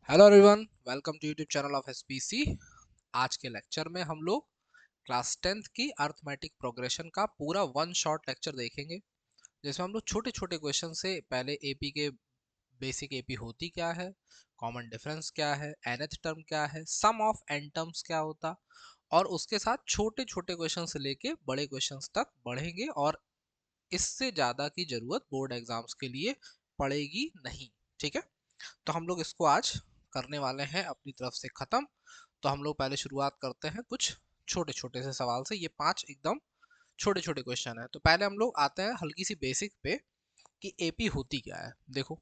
Hello everyone, welcome to YouTube channel of SPC. आज के lecture में हम लोग क्लास 10th की अर्थमेटिक प्रोग्रेशन का पूरा वन शॉट लेक्चर देखेंगे, जिसमें हम लोग छोटे छोटे क्वेश्चन से पहले एपी के बेसिक एपी होती क्या है, कॉमन डिफरेंस क्या है, nth टर्म क्या है, सम ऑफ n टर्म्स क्या होता, और उसके साथ छोटे छोटे क्वेश्चन से लेके बड़े क्वेश्चन तक बढ़ेंगे। और इससे ज़्यादा की ज़रूरत बोर्ड एग्जाम्स के लिए पड़ेगी नहीं। ठीक है, तो हम लोग इसको आज करने वाले हैं अपनी तरफ से ख़त्म। तो हम लोग पहले शुरुआत करते हैं कुछ छोटे छोटे से सवाल से। ये 5 एकदम छोटे छोटे क्वेश्चन है। तो पहले हम लोग आते हैं हल्की सी बेसिक पे कि एपी होती क्या है। देखो,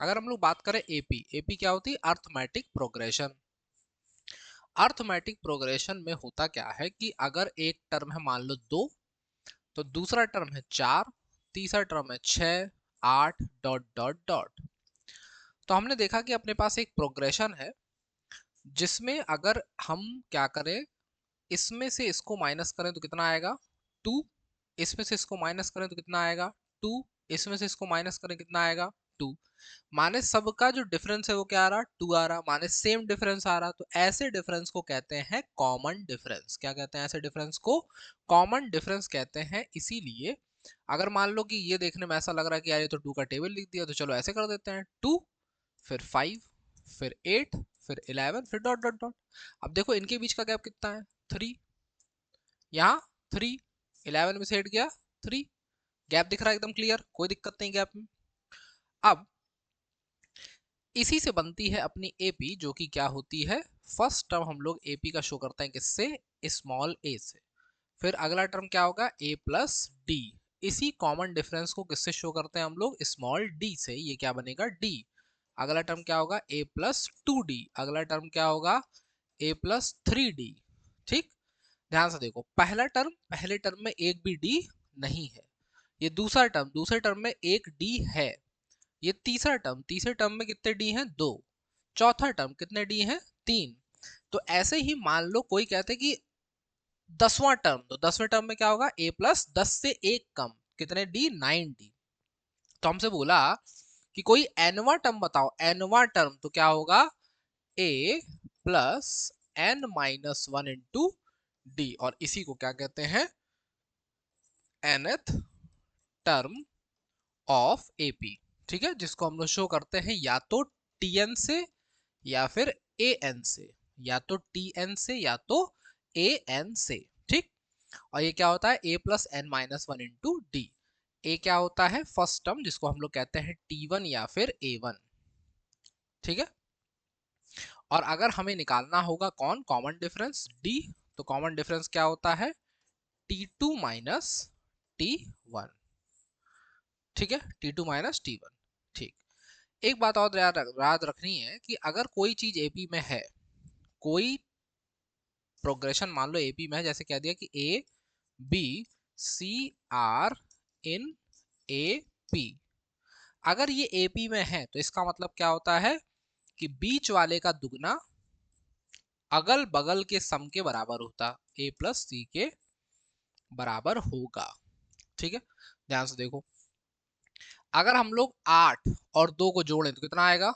अगर हम लोग बात करें एपी, एपी क्या होती है? Arithmetic progression. अर्थमेटिक प्रोग्रेशन में होता क्या है कि अगर एक टर्म है मान लो 2, तो दूसरा टर्म है 4, तीसरा टर्म है 6, 8 डॉट डॉट डॉट। तो हमने देखा कि अपने पास एक प्रोग्रेशन है जिसमें अगर हम क्या करें, इसमें से इसको माइनस करें तो कितना आएगा? 2। इसमें से इसको माइनस करें तो कितना आएगा? 2। इसमें से इसको माइनस करें कितना आएगा? 2। माने सबका जो डिफरेंस है वो क्या आ रहा? 2 आ रहा, माने सेम डिफरेंस आ रहा। तो ऐसे डिफरेंस को कहते हैं कॉमन डिफरेंस। क्या कहते हैं ऐसे डिफरेंस को? कॉमन डिफरेंस कहते हैं। इसीलिए अगर मान लो कि ये देखने में ऐसा लग रहा है कि यार ये तो 2 का टेबल लिख दिया, तो चलो ऐसे कर देते हैं, 2 फिर 5 फिर 8 फिर 11 फिर डॉट डॉट डॉट। अब देखो इनके बीच का गैप कितना है? 3। यहाँ 3, 11 में से 8 गया 3। गैप दिख रहा है एकदम क्लियर, कोई दिक्कत नहीं गैप में। अब इसी से बनती है अपनी एपी, जो कि क्या होती है? फर्स्ट टर्म हम लोग एपी का शो करते हैं किससे? स्मॉल ए से। फिर अगला टर्म क्या होगा? A plus D. इसी कॉमन डिफरेंस को किससे शो करते हैं हम लोग? स्मॉल डी से। ये क्या बनेगा? डी। अगला टर्म क्या होगा? A plus 2d। अगला टर्म क्या होगा? A plus 3d। ठीक, ध्यान से देखो, पहला टर्म पहले टर्म में एक भी डी नहीं है। ये दूसरा टर्म दूसरे टर्म में एक डी है। ये तीसरा टर्म तीसरे टर्म में कितने डी हैं? 2। चौथा टर्म कितने डी हैं? 3। तो ऐसे ही मान लो कोई कहते कि 10वां टर्म, तो 10वें टर्म में क्या होगा? ए प्लस 10 से एक कम, कितने डी? 9d। तो हमसे बोला कि कोई एनवा टर्म बताओ, एनवा टर्म, तो क्या होगा? A plus N minus 1 into D. और इसी को क्या कहते हैं? nth term of AP. ठीक है, जिसको हम लोग शो करते हैं या तो टीएन से या फिर एएन से, या तो टीएन से या तो एएन से। ठीक, और ये क्या होता है? A plus N minus 1 into D. A क्या होता है? फर्स्ट टर्म, जिसको हम लोग कहते हैं टी1 या फिर ए1। ठीक है, और अगर हमें निकालना होगा कौन? Common difference D. तो कॉमन डिफरेंस क्या होता है? T2 minus T1। ठीक है, T2 माइनस T1। ठीक, एक बात और याद रखनी है कि अगर कोई चीज एपी में है, कोई प्रोग्रेशन मान लो एपी में है, जैसे कह दिया कि A B C are in A P. अगर ये एपी में है तो इसका मतलब क्या होता है कि बीच वाले का दुगना अगल बगल के सम के बराबर होता, ए प्लस सी के बराबर होगा। ठीक है, ध्यान से देखो, अगर हम लोग 8 और 2 को जोड़ें तो कितना आएगा?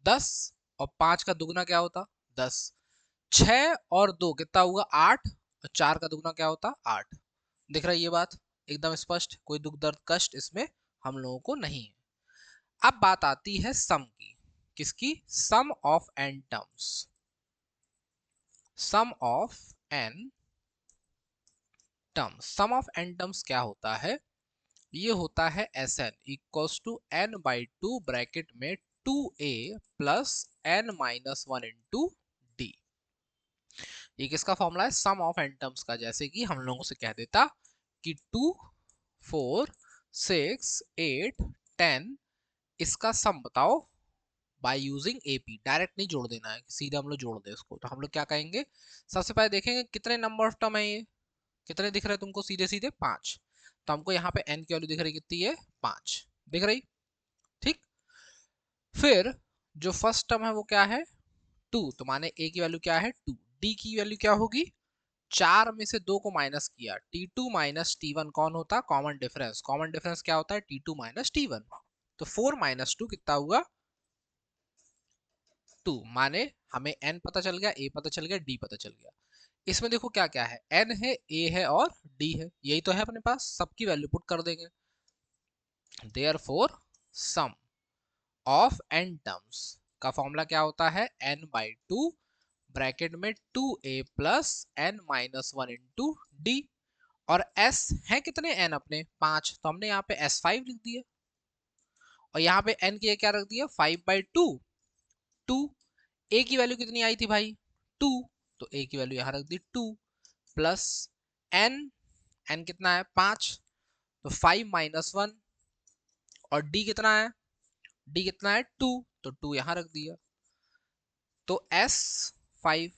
10। और 5 का दुगना क्या होता? 10। 6 और 2 कितना हुआ? 8। और 4 का दुगना क्या होता? 8। दिख रहा है ये बात एकदम स्पष्ट, कोई दुख दर्द कष्ट इसमें हम लोगों को नहीं है। अब बात आती है सम की। किसकी? Sum of N terms. Sum of N terms, sum of N terms क्या होता है? ये होता है S N equals to N by two bracket में 2a plus N minus 1 into D. ये किसका फॉर्मूला है? सम ऑफ एन टर्म्स का। जैसे कि हम लोगों से कह देता कि 2 4 6 8 10, इसका सम बताओ बाय यूजिंग एपी। डायरेक्ट नहीं जोड़ देना है, सीधे हम लोग जोड़ दे इसको। तो हम लोग क्या कहेंगे? सबसे पहले देखेंगे कितने नंबर ऑफ टर्म है ये, कितने दिख रहे हैं तुमको? सीधे सीधे 5। तो हमको यहाँ पे n की वैल्यू दिख रही कितनी है? 5 दिख रही। ठीक, फिर जो फर्स्ट टर्म है वो क्या है? 2। तो माने a की वैल्यू क्या है? 2। d की वैल्यू क्या होगी? 4 में से 2 को माइनस किया, T2 माइनस T1 कौन होता? Common difference. कॉमन डिफरेंस क्या होता है? T2 minus T1। तो 4 माइनस 2 कितना हुआ? 2, माने हमें n पता चल गया, a पता चल गया, d पता चल गया। इसमें देखो क्या क्या है, n है, a है और d है, यही तो है अपने पास, सबकी वैल्यू पुट कर देंगे। Therefore sum of n terms का फॉर्मूला क्या होता है, n/2 ब्रैकेट में 2a plus n minus 1 into D. और s है कितने, n अपने 5, तो हमने यहाँ पे s5 लिख दिया, और यहाँ पे n की क्या रख दिया, 5/2, 2। a की वैल्यू कितनी आई थी भाई, 2, तो a की वैल्यू यहाँ रख दी 2 प्लस n, n कितना है 5, तो 5 माइनस 1, और d कितना है, d कितना है 2, तो 2 यहाँ रख दिया। तो s 5,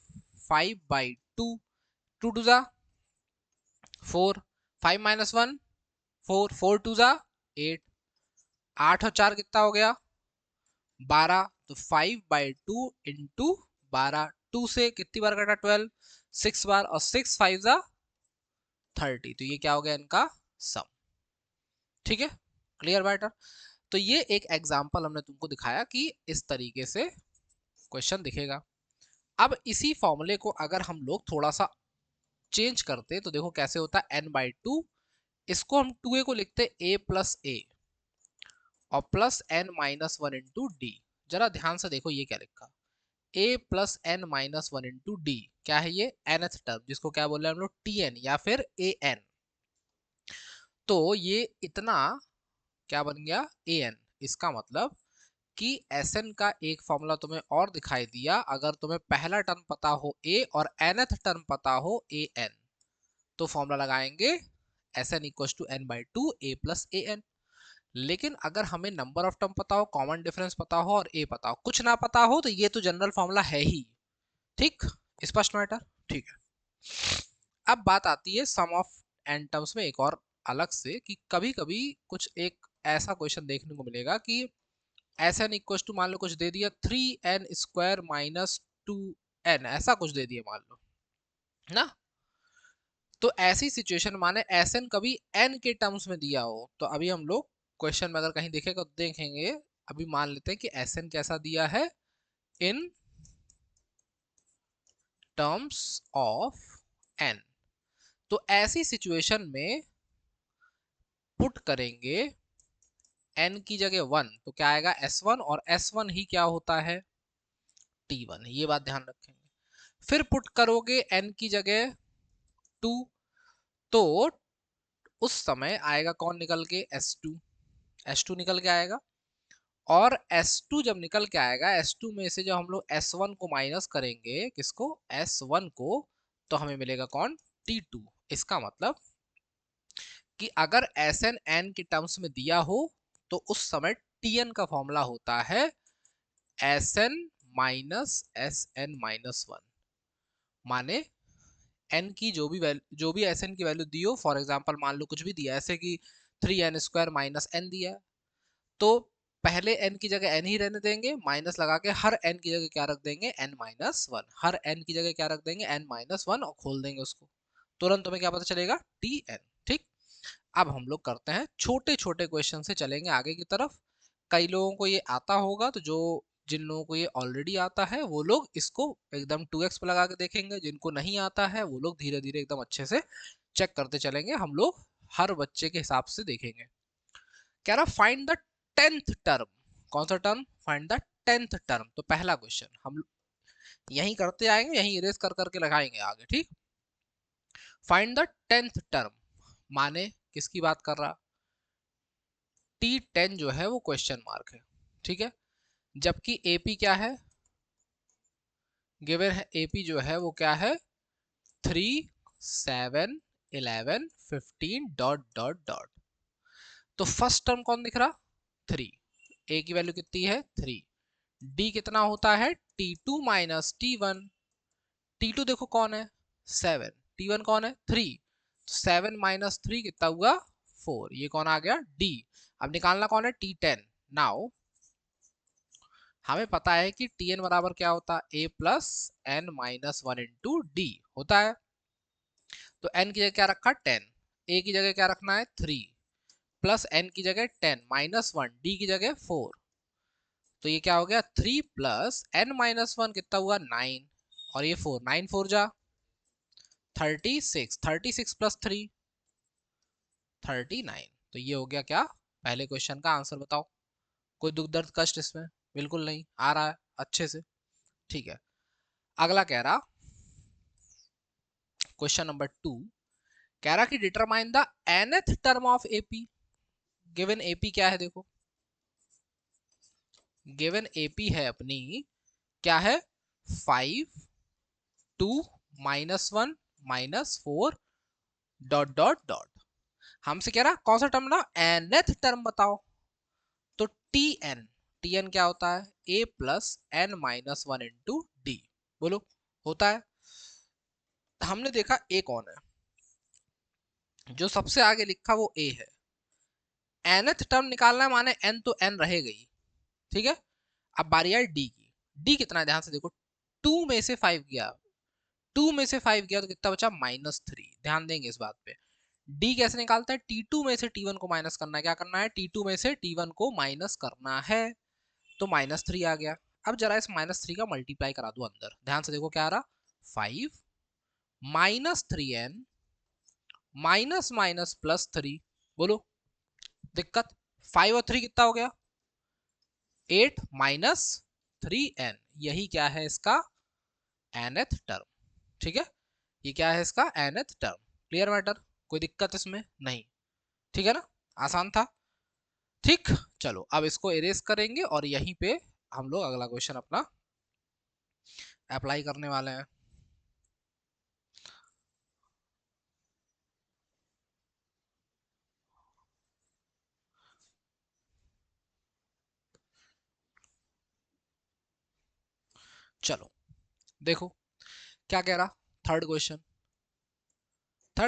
5/2, 2 टू जा 4, 5 माइनस 1 4, 4 टू जा 8, 8 और 4 कितना हो गया 12, तो 5/2 इंटू 12, 2 से कितनी बार कटा 12, 6 बार, और 6 5 जा 30, तो ये क्या हो गया इनका सम। ठीक है, क्लियर मैटर। तो ये एक एग्जांपल हमने तुमको दिखाया कि इस तरीके से क्वेश्चन दिखेगा। अब इसी फॉर्मूले को अगर हम लोग थोड़ा सा चेंज करते तो देखो कैसे होता है, n/2, इसको हम 2a को लिखते a प्लस ए और plus n minus 1 into D. जरा ध्यान से देखो ये क्या लिखा, a plus n minus 1 into D, क्या है ये, nth टर्म, जिसको क्या बोल रहे हैं हम लोग, tn या फिर an। तो ये इतना क्या बन गया, an। इसका मतलब कि Sn का एक फॉर्मूला तुम्हें और दिखाई दिया, अगर तुम्हें पहला टर्म पता हो a और nth टर्म पता हो an, तो फॉर्मूला लगाएंगे Sn equal to n/2 a plus an। लेकिन अगर हमें नंबर ऑफ टर्म पता हो, कॉमन डिफरेंस पता हो और a पता हो, कुछ ना पता हो, तो ये तो जनरल फॉर्मूला है ही। ठीक, स्पष्ट मैटर। ठीक है, अब बात आती है सम ऑफ n टर्म्स में एक और अलग से, कि कभी कभी कुछ एक ऐसा क्वेश्चन देखने को मिलेगा कि Sn इक्वल टू मान लो कुछ दे दिया 3n² माइनस 2n, ऐसा कुछ दे दिया मान लो ना। तो ऐसी सिचुएशन माने Sn कभी n के टर्म्स में दिया हो, तो अभी हम लोग क्वेश्चन में अगर कहीं देखेगा तो देखेंगे, अभी मान लेते हैं कि Sn कैसा दिया है, इन टर्म्स ऑफ n। तो ऐसी सिचुएशन में पुट करेंगे n की जगह 1, तो क्या आएगा s1, और s1 ही क्या होता है, t1, ये बात ध्यान रखेंगे। फिर पुट करोगे n की जगह 2, तो उस समय आएगा कौन निकल के, s2, s2 निकल के आएगा। और S2 जब निकल के आएगा, S2 में से जब हम लोग S1 को माइनस करेंगे, किसको, S1 को, तो हमें मिलेगा कौन, T2। इसका मतलब कि अगर Sn n के टर्म्स में दिया हो, तो उस समय Tn का फॉर्मूला होता है Sn माइनस Sn माइनस 1। माने n की जो भी Sn की वैल्यू दी हो, फॉर एग्जाम्पल मान लो कुछ भी दिया, ऐसे कि 3n² माइनस n दिया है, तो पहले n की जगह n ही रहने देंगे, माइनस लगा के हर n की जगह क्या रख देंगे, n माइनस 1, हर n की जगह क्या रख देंगे, n माइनस 1, और खोल देंगे उसको, तुरंत तुम्हें क्या पता चलेगा, Tn। ठीक, अब हम लोग करते हैं छोटे छोटे क्वेश्चन से चलेंगे आगे की तरफ। कई लोगों को ये आता होगा, तो जो जिन लोगों को ये ऑलरेडी आता है वो लोग इसको एकदम 2x पे लगा के देखेंगे, जिनको नहीं आता है वो लोग धीरे धीरे एकदम अच्छे से चेक करते चलेंगे, हम लोग हर बच्चे के हिसाब से देखेंगे। कह रहा फाइंड द 10th टर्म, कौन सा term, find the 10th term. तो पहला क्वेश्चन हम यहीं करते आएंगे, यहीं इरेज कर करके लगाएंगे आगे। ठीक, फाइंड द 10th टर्म, माने किसकी बात कर रहा, T10 जो है वो क्वेश्चन मार्क है। ठीक है, जबकि AP क्या है, गिवन है AP जो है वो क्या है, 3 7 11 15 डॉट डॉट डॉट। तो फर्स्ट टर्म कौन दिख रहा, 3, A की वैल्यू कितनी है 3, D कितना होता है T2 माइनस T1, T2 देखो कौन है 7, T1 कौन है 3, तो 7 माइनस 3 कितना हुआ 4, ये कौन आ गया D। अब निकालना कौन है T10। नाउ हमें पता है कि Tn बराबर क्या होता है, A plus n minus 1 into D होता है। तो n की जगह क्या रखा 10, A की जगह क्या रखना है 3, प्लस n की जगह 10 माइनस 1, D की जगह 4। तो ये क्या हो गया 3 प्लस n माइनस वन कितना हुआ 9 और ये 4 9 4 जा 36 36 प्लस 3 39। तो ये हो गया क्या पहले क्वेश्चन का आंसर बताओ। कोई दुख दर्द कष्ट इसमें बिल्कुल नहीं आ रहा है अच्छे से। ठीक है अगला कह रहा क्वेश्चन नंबर 2 कह रहा कि determine the nth term of AP. Given AP क्या है देखो गिवन एपी है अपनी क्या है 5 2 minus one minus four dot dot dot. हमसे कह रहा कौन सा टर्म ना nth टर्म बताओ। तो टी एन क्या होता है A plus N minus one into D. बोलो होता है। हमने देखा ए कौन है जो सबसे आगे लिखा वो ए है। nth टर्म निकालना है माने n तो n रहेगा ही। ठीक है अब बारी आई डी की। डी कितना है ध्यान से देखो 2 में से 5 गया 2 में से 5 गया तो कितना बचा -3। ध्यान देंगे इस बात पे। डी कैसे निकालता है T2 में से T1 को माइनस करना है। क्या करना है T2 में से T1 को माइनस करना है तो -3 आ गया। अब जरा इस -3 का मल्टीप्लाई करा दो अंदर। ध्यान से देखो क्या आ रहा 5 -3n माइनस माइनस प्लस 3। बोलो दिक्कत 5 और 3 कितना हो गया 8 -3n। यही क्या है इसका nth टर्म। ठीक है ये क्या है इसका nth टर्म। क्लियर मैटर कोई दिक्कत इसमें नहीं। ठीक है ना आसान था। ठीक चलो अब इसको इरेज करेंगे और यहीं पे हम लोग अगला क्वेश्चन अपना अप्लाई करने वाले हैं। चलो देखो क्या कह रहा थर्ड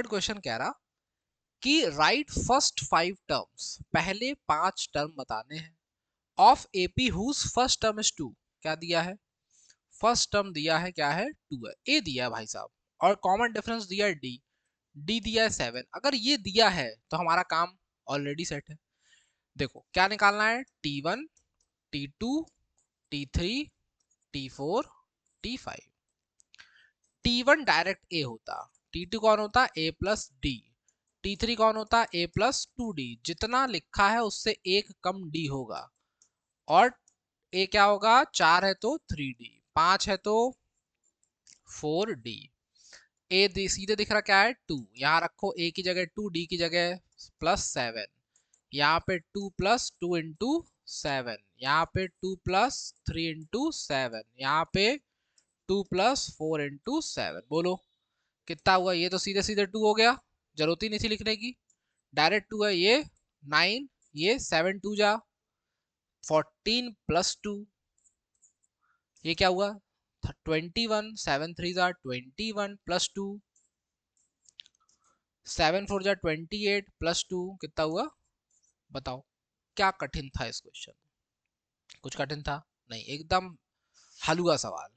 क्वेश्चन कह रहा कि राइट फर्स्ट 5 टर्म्स पहले 5 टर्म बताने हैं of AP whose first term is 2। क्या दिया है फर्स्ट टर्म दिया है क्या है 2 है। ए दिया है भाई साहब और कॉमन डिफरेंस दिया है डी। डी दिया है 7। अगर ये दिया है तो हमारा काम ऑलरेडी सेट है। देखो क्या निकालना है T1 T2 T3 T4 T5। T1 direct ए होता T2 कौन होता ए प्लस डी T3 कौन होता ए प्लस 2d। जितना लिखा है उससे एक कम डी होगा और ए क्या होगा 4 है तो 3d 5 है तो 4d। ए सीधे दिख रहा क्या है 2 यहाँ रखो ए की जगह 2 डी की जगह +7। यहाँ पे 2 प्लस 2 इंटू 7 यहाँ पे 2 प्लस 3 इंटू 7 यहाँ पे 2 प्लस 4 इंटू 7। बोलो कितना हुआ ये तो सीधे सीधे 2 हो गया जरूरत ही नहीं थी लिखने की डायरेक्ट 2 है ये 9 ये 7 2 जा 14 प्लस 2 ये क्या हुआ 21 7 3 जा 21 प्लस 2 7 4 जा 28 प्लस 2 कितना हुआ बताओ। क्या कठिन था इस क्वेश्चन कुछ कठिन था नहीं एकदम हलवा सवाल।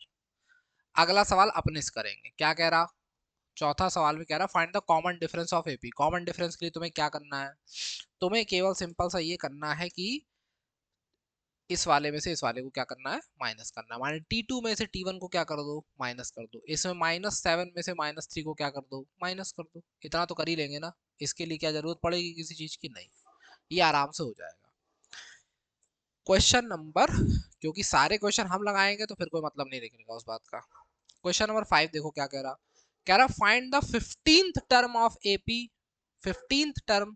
अगला सवाल अपने से करेंगे। क्या कह रहा चौथा सवाल में कह रहा find the common difference of AP. Common difference के लिए तुम्हें क्या करना है तुम्हें केवल सिंपल सा ये करना है कि इस वाले में से इस वाले को क्या करना है माइनस करना है। माने T2 में से T1 को क्या कर दो माइनस कर दो। इसमें -7 में से -3 को क्या कर दो माइनस कर दो। इतना तो कर ही लेंगे ना इसके लिए क्या जरूरत पड़ेगी किसी चीज की नहीं ये आराम से हो जाएगा। क्वेश्चन नंबर क्योंकि सारे क्वेश्चन हम लगाएंगे तो फिर कोई मतलब नहीं लिखने का उस बात का। क्वेश्चन नंबर 5 देखो क्या कह रहा find the 15th term of AP. 15th term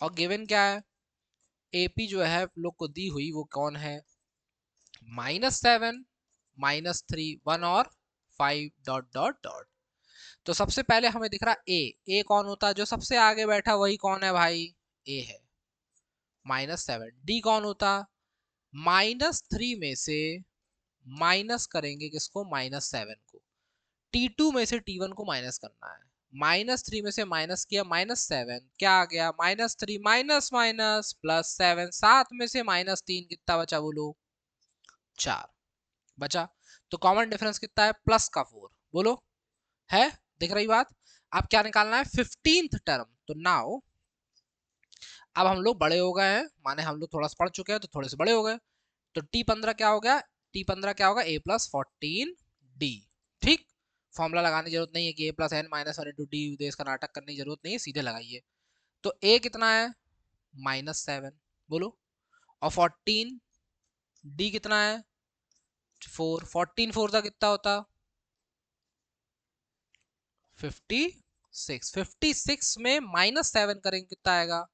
और गिवन क्या है एपी जो है लोग को दी हुई वो कौन है -7 -3 1 और 5 डॉट डॉट डॉट। तो सबसे पहले हमें दिख रहा ए कौन होता है जो सबसे आगे बैठा वही कौन है भाई ए है -7। डी कौन होता -3 में से माइनस करेंगे किसको -7 को। T2 में से T1 को माइनस करना है -3 में से माइनस किया -7 क्या आ गया -3 माइनस माइनस +7 7 में से -3 कितना बचा बोलो 4 बचा। तो कॉमन डिफरेंस कितना है +4 बोलो है दिख रही बात। अब क्या निकालना है 15th टर्म। तो नाउ अब हम लोग बड़े हो गए हैं माने हम लोग थोड़ा सा पढ़ चुके हैं तो थोड़े से बड़े हो गए। तो T15 क्या हो गया, T15 क्या होगा, A प्लस 14D। ठीक, फॉर्मूला लगाने की जरूरत नहीं है कि A plus N minus one into d, देश का नाटक करने की जरूरत नहीं है, सीधे लगाइए। तो A कितना है, -7, बोलो। और 14D कितना है, 4। 14 4 का कितना होता, 56। 56 में -7 करेंगे कितना आएगा,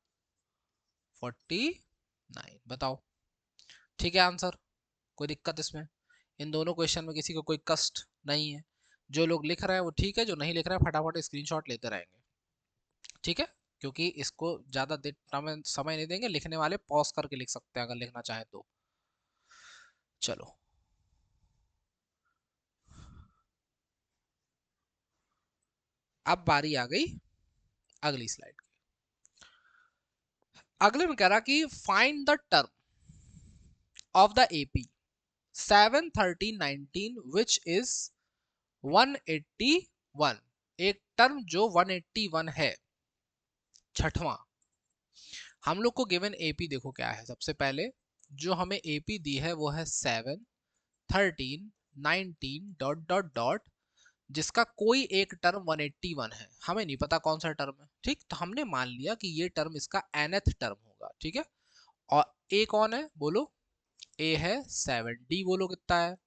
49। बताओ, ठीक है आंसर, कोई दिक्कत इसमें? इन दोनों क्वेश्चन में किसी को कोई कष्ट नहीं है? जो लोग लिख रहे हैं वो ठीक है, जो नहीं लिख रहे हैं फटाफट स्क्रीनशॉट लेते रहेंगे, ठीक है? क्योंकि इसको ज्यादा देर समय नहीं देंगे, लिखने वाले पॉज करके लिख सकते हैं अगर लिखना चाहे तो। चलो, अब बारी आ गई अगली स्लाइड की। अगले में कह रहा कि find the term of the AP 7 13 19 which is 181। एक टर्म जो 181 है, छठवां। हम लोग को गिवन एपी देखो क्या है, सबसे पहले जो हमें एपी दी है वो है 7 13 19 डॉट डॉट डॉट, जिसका कोई एक टर्म 181 है, हमें नहीं पता कौन सा टर्म है। ठीक, तो हमने मान लिया कि ये टर्म इसका nth टर्म होगा, ठीक है? और ए कौन है, बोलो। ए है 7, डी बोलो कितना है,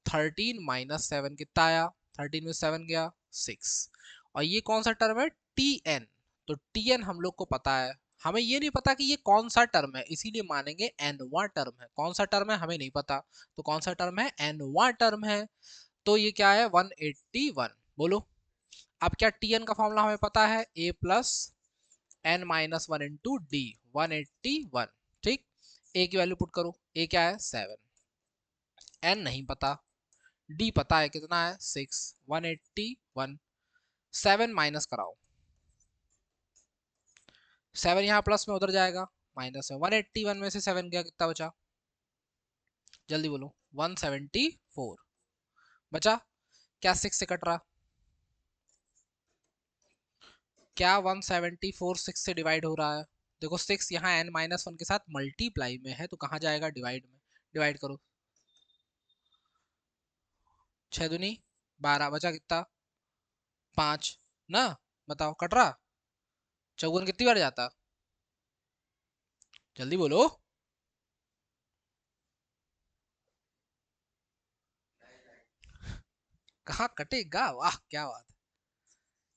13 माइनस 7 कितना आया, 13 में 7 गया 6। और ये कौन सा टर्म है, टी एन। तो टी एन हम लोग को पता है, हमें ये नहीं पता कि ये कौन सा टर्म है, इसीलिए मानेंगे एनवा टर्म है। कौन सा टर्म है हमें नहीं पता, तो कौन सा टर्म है, एनवा टर्म है। तो ये क्या है, 181, बोलो। अब क्या टी एन का फॉर्मूला हमें पता है, A plus N minus one into D, 181। ठीक, ए की वैल्यू पुट करो, ए क्या है 7, एन नहीं पता, डी पता है कितना है 6, 181। 7 माइनस कराओ, 7 यहाँ प्लस में उधर जाएगा, माइनस में 181 में से 7 गया, कितना बचा, जल्दी बोलो, 174 बचा। क्या 6 से कट रहा, क्या 174 6 से डिवाइड हो रहा है? देखो 6 यहाँ n माइनस वन के साथ मल्टीप्लाई में है, तो कहाँ जाएगा, डिवाइड में। डिवाइड करो, 6 दूनी 12, बचा कितना, 5 ना। बताओ, कट रहा, चौगुन कितनी बार जाता, जल्दी बोलो। कहाँ कटेगा, वाह क्या बात है।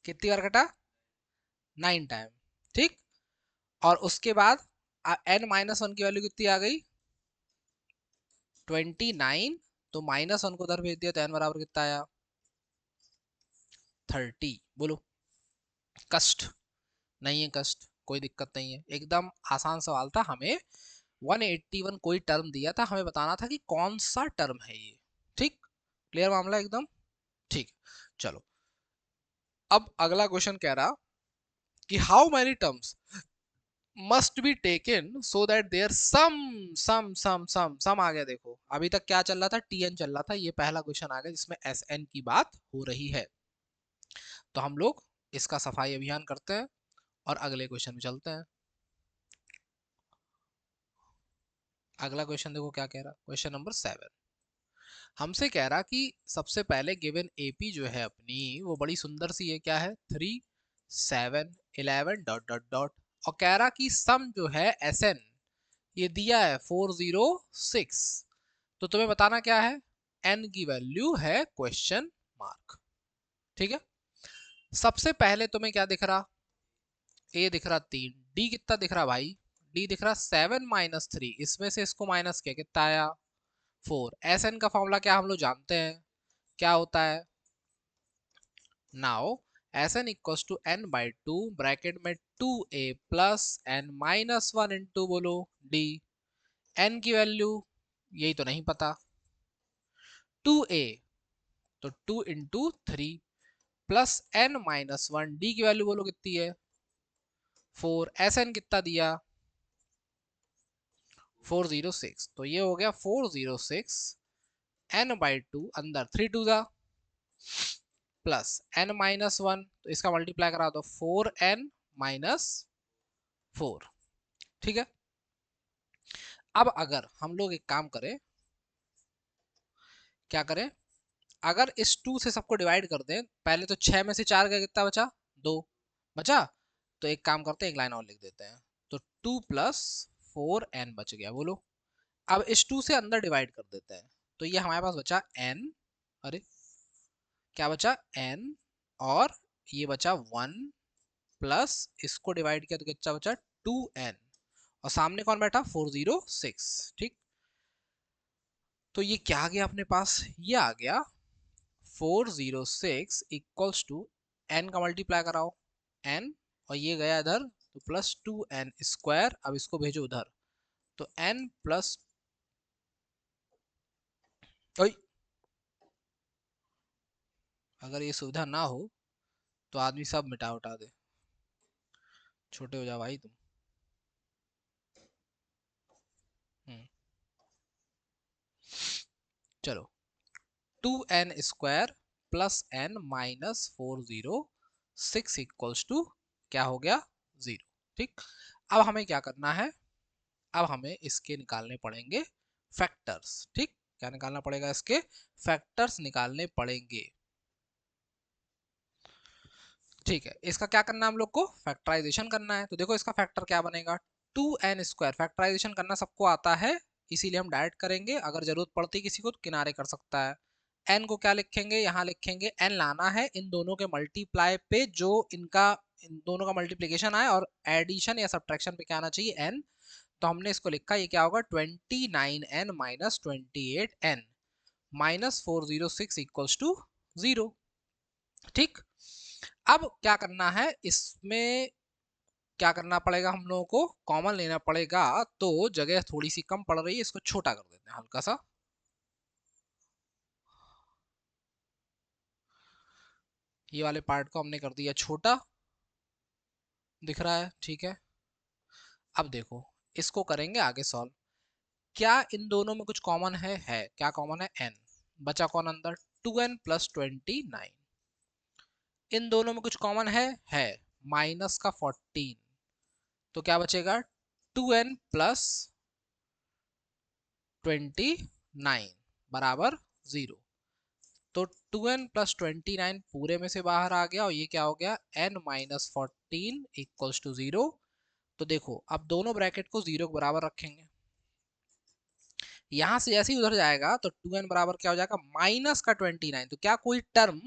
कितनी बार कटा, 9 टाइम। ठीक, और उसके बाद n माइनस वन की वैल्यू कितनी आ गई, 29। तो माइनस वन को उधर भेज दिया तो n बराबर कितना आया, 30। बोलो, कष्ट नहीं है, कष्ट कोई दिक्कत नहीं है, एकदम आसान सवाल था। हमें 181 कोई टर्म दिया था, हमें बताना था कि कौन सा टर्म है ये। ठीक, क्लियर मामला एकदम, ठीक। चलो, अब अगला क्वेश्चन कह रहा कि how many terms must be taken so that their sum आ गया। देखो अभी तक क्या चल रहा था, टीएन चल रहा था, ये पहला क्वेश्चन आ गया जिसमें एस एन की बात हो रही है। तो हम लोग इसका सफाई अभियान करते हैं और अगले क्वेश्चन में चलते हैं। अगला क्वेश्चन देखो क्या कह रहा, क्वेश्चन नंबर 7 हमसे कह रहा कि सबसे पहले गिवन एपी जो है अपनी, वो बड़ी सुंदर सी है, क्या है, 3 7 11 डॉट डॉट डॉट। और कह रहा कि सम जो है एस एन, ये दिया है 406। तो तुम्हें बताना क्या है, एन की वैल्यू है क्वेश्चन मार्क। ठीक है, सबसे पहले तुम्हें क्या दिख रहा, ए दिख रहा 3, डी कितना दिख रहा भाई, डी दिख रहा 7 माइनस 3, इसमें से इसको माइनस किया कितना आया 4। एस एन का फॉर्मूला क्या हम लोग जानते हैं, क्या होता है, now s N equals to N by two, bracket में 2a plus N minus one into बोलो डी। एन की वैल्यू यही तो नहीं पता, 2a, तो 2 into 3 plus N minus one, d की वैल्यू बोलो कितनी है 4। एस एन कितना दिया 406, तो ये हो गया 406 एन बाई टू, अंदर 3 टू दा प्लस एन माइनस वन, तो इसका मल्टीप्लाई करा दो 4n माइनस 4। ठीक है, अब अगर हम लोग एक काम करें, क्या करें, अगर इस 2 से सबको डिवाइड कर दें, पहले तो 6 में से 4 गया, कितना बचा, 2 बचा। तो एक काम करते हैं, एक लाइन और लिख देते हैं, तो 2 प्लस 4n बच गया, बोलो। अब इस 2 से अंदर डिवाइड कर देते हैं, तो ये हमारे पास बचा n, अरे क्या बचा, n, और ये बचा 1 प्लस इसको डिवाइड किया तो कितना बचा, 2n, और सामने कौन बैठा, 406, ठीक। तो ये क्या आ गया अपने पास, ये आ गया 406 इक्वल्स टू n का मल्टीप्लाई कराओ, n, और ये गया इधर तो प्लस 2n स्क्वायर, अब इसको भेजो उधर, तो n प्लस, अगर ये सुविधा ना हो तो आदमी सब मिटा उठा दे, छोटे हो जाओ भाई तुम। हम्म, चलो, 2n square plus n minus 406 equals to क्या हो गया, 0, ठीक। अब हमें क्या करना है, अब हमें इसके निकालने पड़ेंगे फैक्टर्स, ठीक। क्या निकालना पड़ेगा, इसके फैक्टर्स निकालने पड़ेंगे, ठीक है। इसका क्या करना है, हम लोग को फैक्टराइजेशन करना है। तो देखो इसका फैक्टर क्या बनेगा, 2n स्क्वायर, फैक्टराइजेशन करना सबको आता है, इसीलिए हम डायरेक्ट करेंगे, अगर जरूरत पड़ती किसी को तो किनारे कर सकता है। n को क्या लिखेंगे, यहाँ लिखेंगे n लाना है इन दोनों के मल्टीप्लाई पे, जो इनका इन दोनों का मल्टीप्लीकेशन आए, और एडिशन या सब्ट्रैक्शन पे क्या आना चाहिए, n। तो हमने इसको लिखा, ये क्या होगा, 29n minus 28n minus 406 equals to 0, ठीक। अब क्या करना है इसमें, क्या करना पड़ेगा, हम लोगों को कॉमन लेना पड़ेगा, तो जगह थोड़ी सी कम पड़ रही है, इसको छोटा कर देते हैं हल्का सा, ये वाले पार्ट को हमने कर दिया छोटा, दिख रहा है, ठीक है। अब देखो इसको करेंगे आगे सॉल्व, क्या इन दोनों में कुछ कॉमन है, क्या कॉमन है, n, बचा कौन अंदर, 2n प्लस 29, इन दोनों में कुछ कॉमन है माइनस का 14, तो क्या बचेगा, 2n प्लस 29 बराबर 0, तो 2n प्लस 29 पूरे में से बाहर आ गया, और ये क्या हो गया, n माइनस 14 इक्वल्स टू 0। तो देखो अब दोनों ब्रैकेट को 0 के बराबर रखेंगे, यहां से जैसे ही उधर जाएगा तो 2n बराबर क्या हो जाएगा, माइनस का 29, तो क्या कोई टर्म,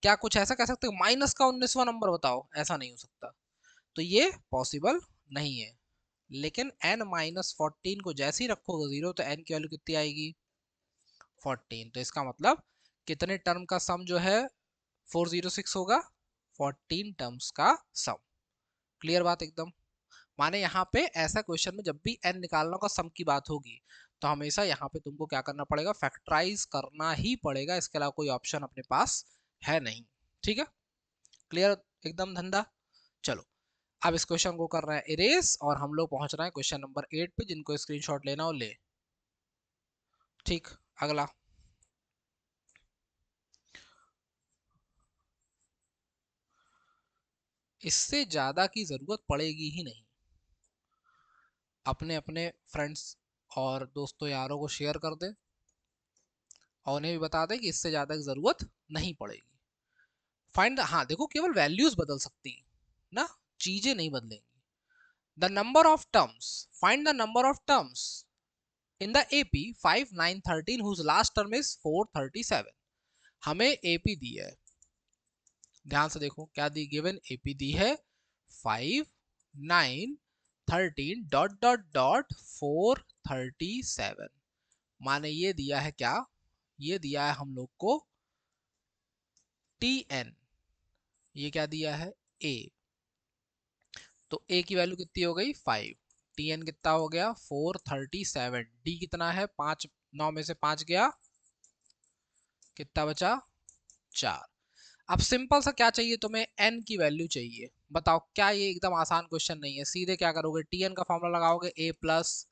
क्या कुछ ऐसा कह सकते हो माइनस का 19वां नंबर बताओ, ऐसा नहीं हो सकता, तो ये पॉसिबल नहीं है। लेकिन n माइनस 14 को जैसे ही रखोगे 0, तो n की वैल्यू कितनी आएगी, 14, तो इसका मतलब कितने टर्म का सम जो है 406 होगा, 14 टर्म्स का सम, क्लियर बात एकदम। माने यहाँ पे ऐसा क्वेश्चन में जब भी n निकालना का सम की बात होगी, तो हमेशा यहाँ पे तुमको क्या करना पड़ेगा, फैक्टराइज करना ही पड़ेगा, इसके अलावा कोई ऑप्शन अपने पास है नहीं, ठीक है, क्लियर एकदम धंधा। चलो अब इस क्वेश्चन को कर रहे हैं इरेज, और हम लोग पहुंच रहे हैं क्वेश्चन नंबर 8 पे, जिनको स्क्रीनशॉट लेना हो ले, ठीक। अगला, इससे ज्यादा की जरूरत पड़ेगी ही नहीं, अपने अपने फ्रेंड्स और दोस्तों यारों को शेयर कर दें, और उन्हें भी बता दें कि इससे ज्यादा की जरूरत नहीं पड़ेगी। फाइंड, हाँ देखो केवल वैल्यूज बदल सकती हैं ना, चीजें नहीं बदलेंगी। The number of terms, find the number of terms in the AP 5 9 13 whose last term is 437, हमें एपी दी है, ध्यान से देखो क्या दी, गिवन एपी दी है 5 9 13 डॉट डॉट डॉट 437, माने ये दिया है क्या, ये दिया है हम लोग को टी एन, ये क्या दिया है, ए, तो ए की वैल्यू कितनी हो गई 5, टी एन कितना हो गया 437, डी कितना है 5, 9 में से 5 गया, कितना बचा 4। अब सिंपल सा क्या चाहिए तुम्हें, n की वैल्यू चाहिए, बताओ, क्या ये एकदम आसान क्वेश्चन नहीं है, सीधे क्या करोगे, tn का फॉर्मूला लगाओगे a plus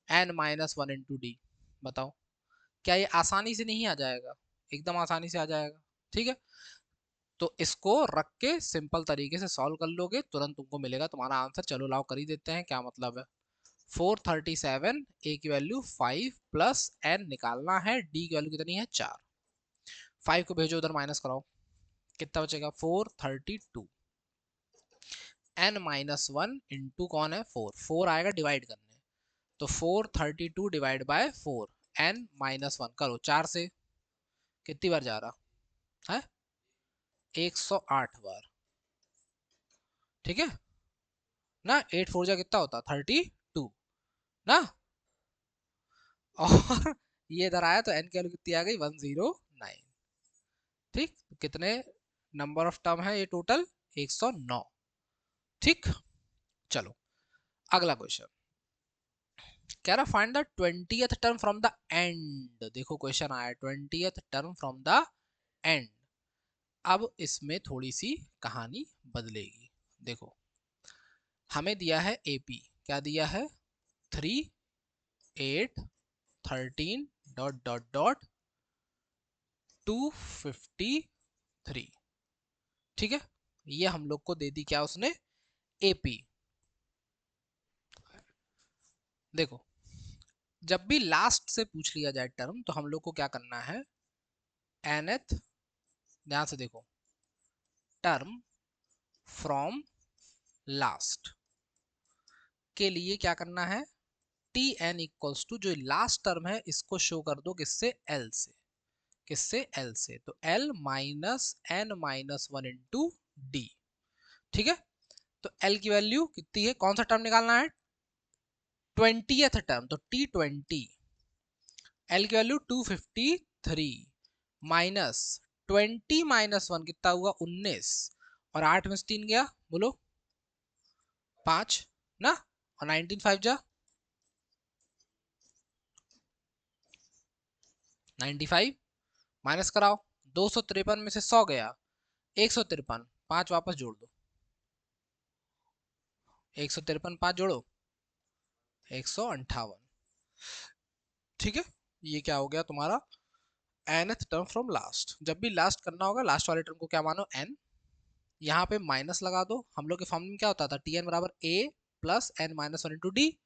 n minus 1 × d, बताओ क्या ये आसानी से नहीं आ जाएगा, एकदम आसानी से आ जाएगा, ठीक है। तो इसको रख के सिंपल तरीके से सॉल्व कर लोगे, तुरंत तुमको मिलेगा तुम्हारा आंसर, चलो लाओ कर ही देते हैं, क्या मतलब है, 437, ए की वैल्यू 5 प्लस एन निकालना है, डी की वैल्यू कितनी है 4। 5 को भेजो उधर, माइनस कराओ, कितना बचेगा 432। एन माइनस वन इंटू कौन है 4, 4 आएगा डिवाइड करने, तो 432 divide by 4, n minus one करो 4 से, कितनी बार जा रहा है 108 बार, ठीक है ना। 8 4 जा कितना होता 32 ना। और ये इधर आया तो एन की वैल्यू कितनी आ गई 109। ठीक, तो कितने नंबर ऑफ टर्म है ये टोटल 109। ठीक, चलो अगला क्वेश्चन कह रहा find the 20th term from the end. देखो क्वेश्चन आया 20th term from the end. अब इसमें थोड़ी सी कहानी बदलेगी। देखो हमें दिया है एपी, क्या दिया है 3 8 13 डॉट डॉट डॉट 253। ठीक है, ये हम लोग को दे दी क्या उसने एपी। देखो जब भी लास्ट से पूछ लिया जाए टर्म तो हम लोग को क्या करना है, nth, ध्यान से देखो, टर्म फ्रॉम लास्ट के लिए क्या करना है, टी एन इक्वल्स टू जो लास्ट टर्म है इसको शो कर दो किससे, एल से। किससे, एल से, तो l minus N minus one into d. ठीक है, तो एल की वैल्यू कितनी है, कौन सा टर्म निकालना है 20th टर्म, तो टी 20, एल की वैल्यू 253 माइनस 20 माइनस वन कितना हुआ 19, और 8 में से 3 गया, बोलो 5 ना, और 19 5 जा 95, माइनस कराओ, 253 में से 100 गया 153, 5 वापस जोड़ दो, 153 5 जोड़ो 158। ठीक है, ये क्या हो गया तुम्हारा nth टर्म फ्रॉम लास्ट। जब भी लास्ट करना होगा लास्ट वाले टर्म को क्या मानो n, यहाँ पे माइनस लगा दो। हम लोग के फॉर्म में क्या होता था टी एन बराबर A plus N minus one into D.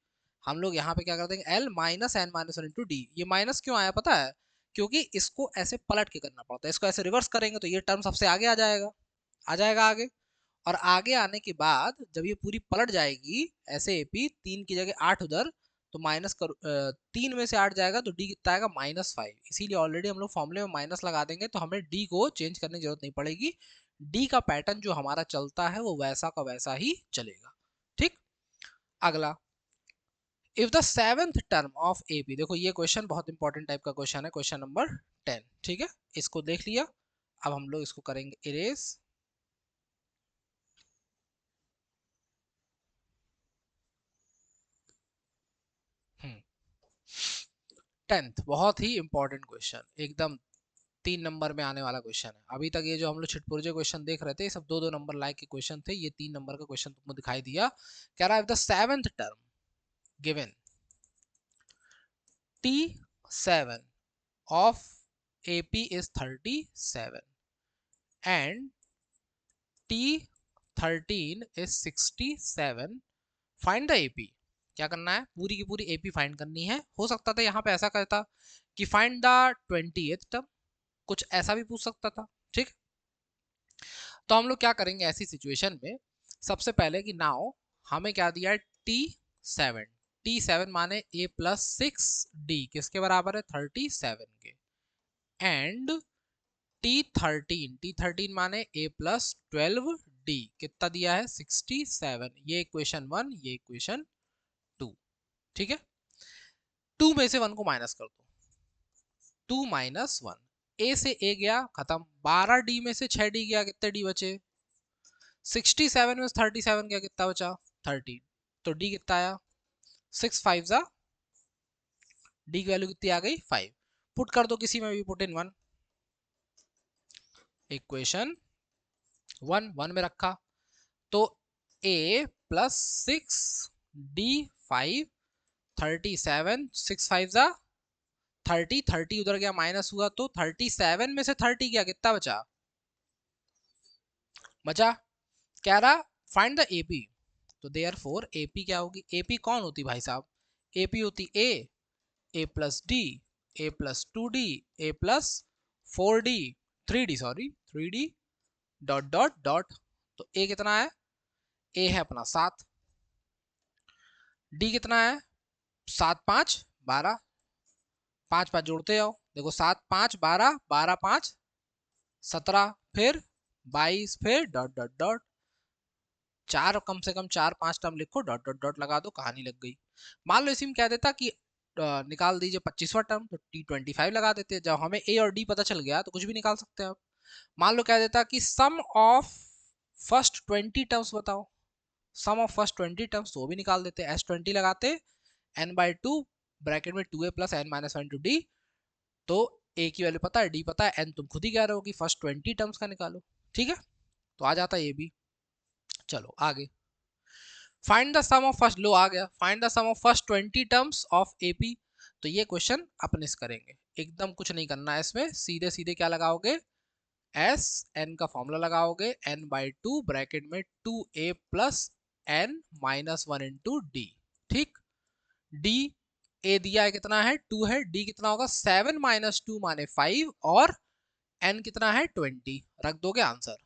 हम लोग यहाँ पे क्या कर देंगे L minus N minus one into D. ये माइनस क्यों आया पता है, क्योंकि इसको ऐसे पलट के करना पड़ता है, इसको ऐसे रिवर्स करेंगे तो ये टर्म सबसे आगे आ जाएगा, आ जाएगा आगे। और आगे आने के बाद जब ये पूरी पलट जाएगी ऐसे एपी, 3 की जगह 8 उधर, तो माइनस कर 3 में से 8 जाएगा तो डी कितना आएगा -5। इसीलिए ऑलरेडी हम लोग फॉर्मूले में माइनस लगा देंगे तो हमें डी को चेंज करने की जरूरत नहीं पड़ेगी। डी का पैटर्न जो हमारा चलता है वो वैसा का वैसा ही चलेगा। ठीक, अगला if the seventh term of AP, देखो ये क्वेश्चन बहुत इंपॉर्टेंट टाइप का क्वेश्चन है, क्वेश्चन नंबर 10। ठीक है, इसको देख लिया, अब हम लोग इसको करेंगे इरेज। 10th बहुत ही इंपॉर्टेंट क्वेश्चन, एकदम 3 नंबर में आने वाला क्वेश्चन है। अभी तक ये जो हम लोग छिटपुर्जे क्वेश्चन देख रहे थे सब 2-2 नंबर लाइक के क्वेश्चन थे, ये 3 नंबर का क्वेश्चन तुमको दिखाई दिया। कह रहा है the seventh term given T7 of AP is 37 and T13 is 67, find the AP. क्या करना है, पूरी की पूरी एपी फाइंड करनी है। हो सकता था यहाँ पे ऐसा कहता कि फाइंड द 20th टर्म, कुछ ऐसा भी पूछ सकता था। ठीक, तो हम लोग क्या करेंगे ऐसी सिचुएशन में, सबसे पहले कि नाउ हमें क्या दिया है T7, T7 माने A प्लस 6D किसके बराबर है 37 के, एंड T13 माने A प्लस 12D कितना दिया है 67। ये इक्वेशन 1, ये इक्वेशन 2। ठीक है, 2 में से 1 को माइनस कर दो, 2 माइनस 1, ए से ए गया खत्म, 12D में से 6D गया, कितने डी बचे 67 में 37 गया, कितना बचा 30, तो डी कितना आया 6 5 जा, डी की वैल्यू कितनी आ गई 5। पुट कर दो किसी में भी, पुट इन 1, इक्वेशन 1 में रखा, तो a प्लस 6D 5 37, 6 5 जा 30, 30 उधर गया माइनस हुआ, तो 37 में से 30 गया, कितना बचा बचा, कह रहा फाइंड द एपी। तो देयरफॉर एपी क्या होगी, एपी कौन होती भाई साहब, एपी होती A plus D, A plus 2d, A plus 4d, 3d sorry 3d dot dot dot. तो ए कितना है, ए है अपना 7, डी कितना है 7 5 12, 5 5 जोड़ते जाओ, देखो 7 5 12, 12 5 17, फिर 22, फिर डॉट डॉट डॉट, चार कम से कम 4 5 टर्म लिखो, डॉट डॉट डॉट लगा दो, कहानी लग गई। मान लो इसी में कह देता कि निकाल दीजिए 25वां टर्म, तो T25 लगा देते। जब हमें ए और डी पता चल गया तो कुछ भी निकाल सकते हैं आप। मान लो कह देता कि सम ऑफ फर्स्ट 20 टर्म्स बताओ, सम ऑफ फर्स्ट 20 टर्म्स, तो वो भी निकाल देते, S20 लगाते, n/2 ब्रैकेट में 2a plus n minus 1 to d. तो a की वैल्यू पता है, d पता है, n तुम खुद ही कह रहे हो कि फर्स्ट 20 टर्म्स का निकालो, ठीक है। तो आ जाता है ये भी। चलो आगे, find the sum of first, लो आ गया, find the sum of first 20 terms of AP. तो ये क्वेश्चन अपन इस करेंगे, एकदम कुछ नहीं करना है इसमें, सीधे सीधे क्या लगाओगे, एस एन का फॉर्मूला लगाओगे, n/2 ब्रैकेट में 2a plus n minus 1 into d, ठीक। डी ए दिया है कितना है 2 है, डी कितना होगा 7 माइनस 2 माने 5, और n कितना है 20, रख दोगे आंसर।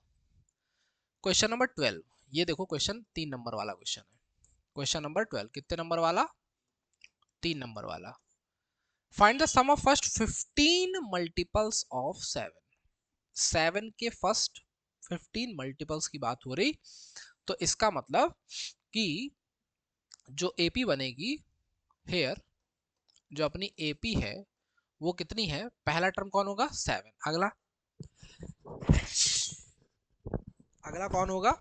क्वेश्चन नंबर 12, ये देखो क्वेश्चन 3 नंबर वाला क्वेश्चन है। क्वेश्चन नंबर 12 कितने नंबर वाला, 3 नंबर वाला। Find the sum of first 15 multiples of 7, 7 के फर्स्ट 15 मल्टीपल्स की बात हो रही। तो इसका मतलब कि जो एपी बनेगी हेयर, जो अपनी एपी है वो कितनी है, पहला टर्म कौन होगा 7, अगला, अगला कौन होगा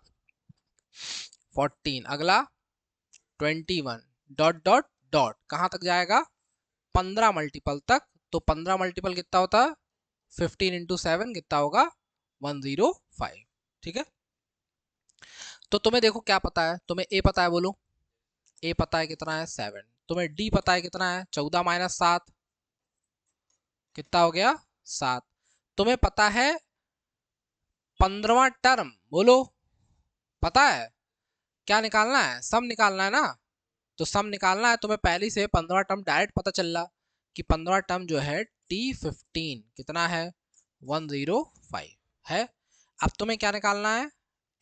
14, अगला 21, डॉट डॉट डॉट, कहां तक जाएगा 15 मल्टीपल तक। तो 15 मल्टीपल कितना होता है 15 इंटू 7 कितना होगा 105, ठीक है। तो तुम्हें देखो क्या पता है, तुम्हें ए पता है, बोलो ए पता है कितना है 7, तुम्हें डी पता है कितना है 14 माइनस 7, कितना हो गया 7, तुम्हें पता है 15वां टर्म, बोलो पता है, क्या निकालना है, सम निकालना है ना। तो सम निकालना है, तुम्हें पहले से 15वां टर्म डायरेक्ट पता चल रहा कि 15वां टर्म जो है T15 कितना है 105 है। अब तुम्हें क्या निकालना है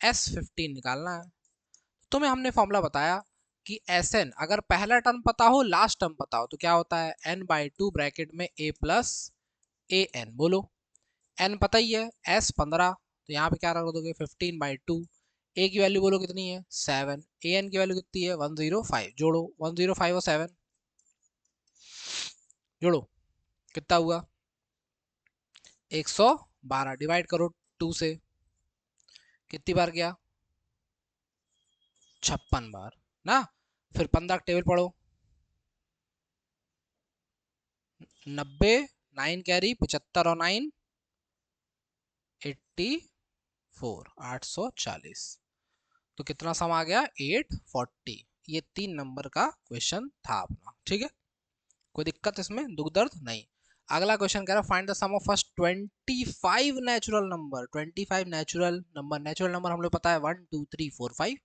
S15 निकालना है। तुम्हें हमने फॉर्मूला बताया कि Sn अगर पहला टर्म पता हो लास्ट टर्म पता हो तो क्या होता है n/2 ब्रैकेट में a प्लस ए एन, बोलो n पता ही है s 15, तो यहाँ पे क्या रख दोगे 15/2, a की वैल्यू बोलो कितनी है 7, an की वैल्यू कितनी है 105, जोड़ो 105 और 7 जोड़ो कितना हुआ 112, डिवाइड करो 2 से, कितनी बार गया 56 बार ना। फिर 15 टेबल पढ़ो, 90, 9 कैरी 75 और 9 84, 840, तो कितना सम आ गया 840। ये 3 नंबर का क्वेश्चन था अपना, ठीक है, कोई दिक्कत इसमें, दुख दर्द नहीं। अगला क्वेश्चन कह रहा है find the sum of first 25 natural number, 25 natural number, natural number हम लोग पता है 1 2 3 4 5,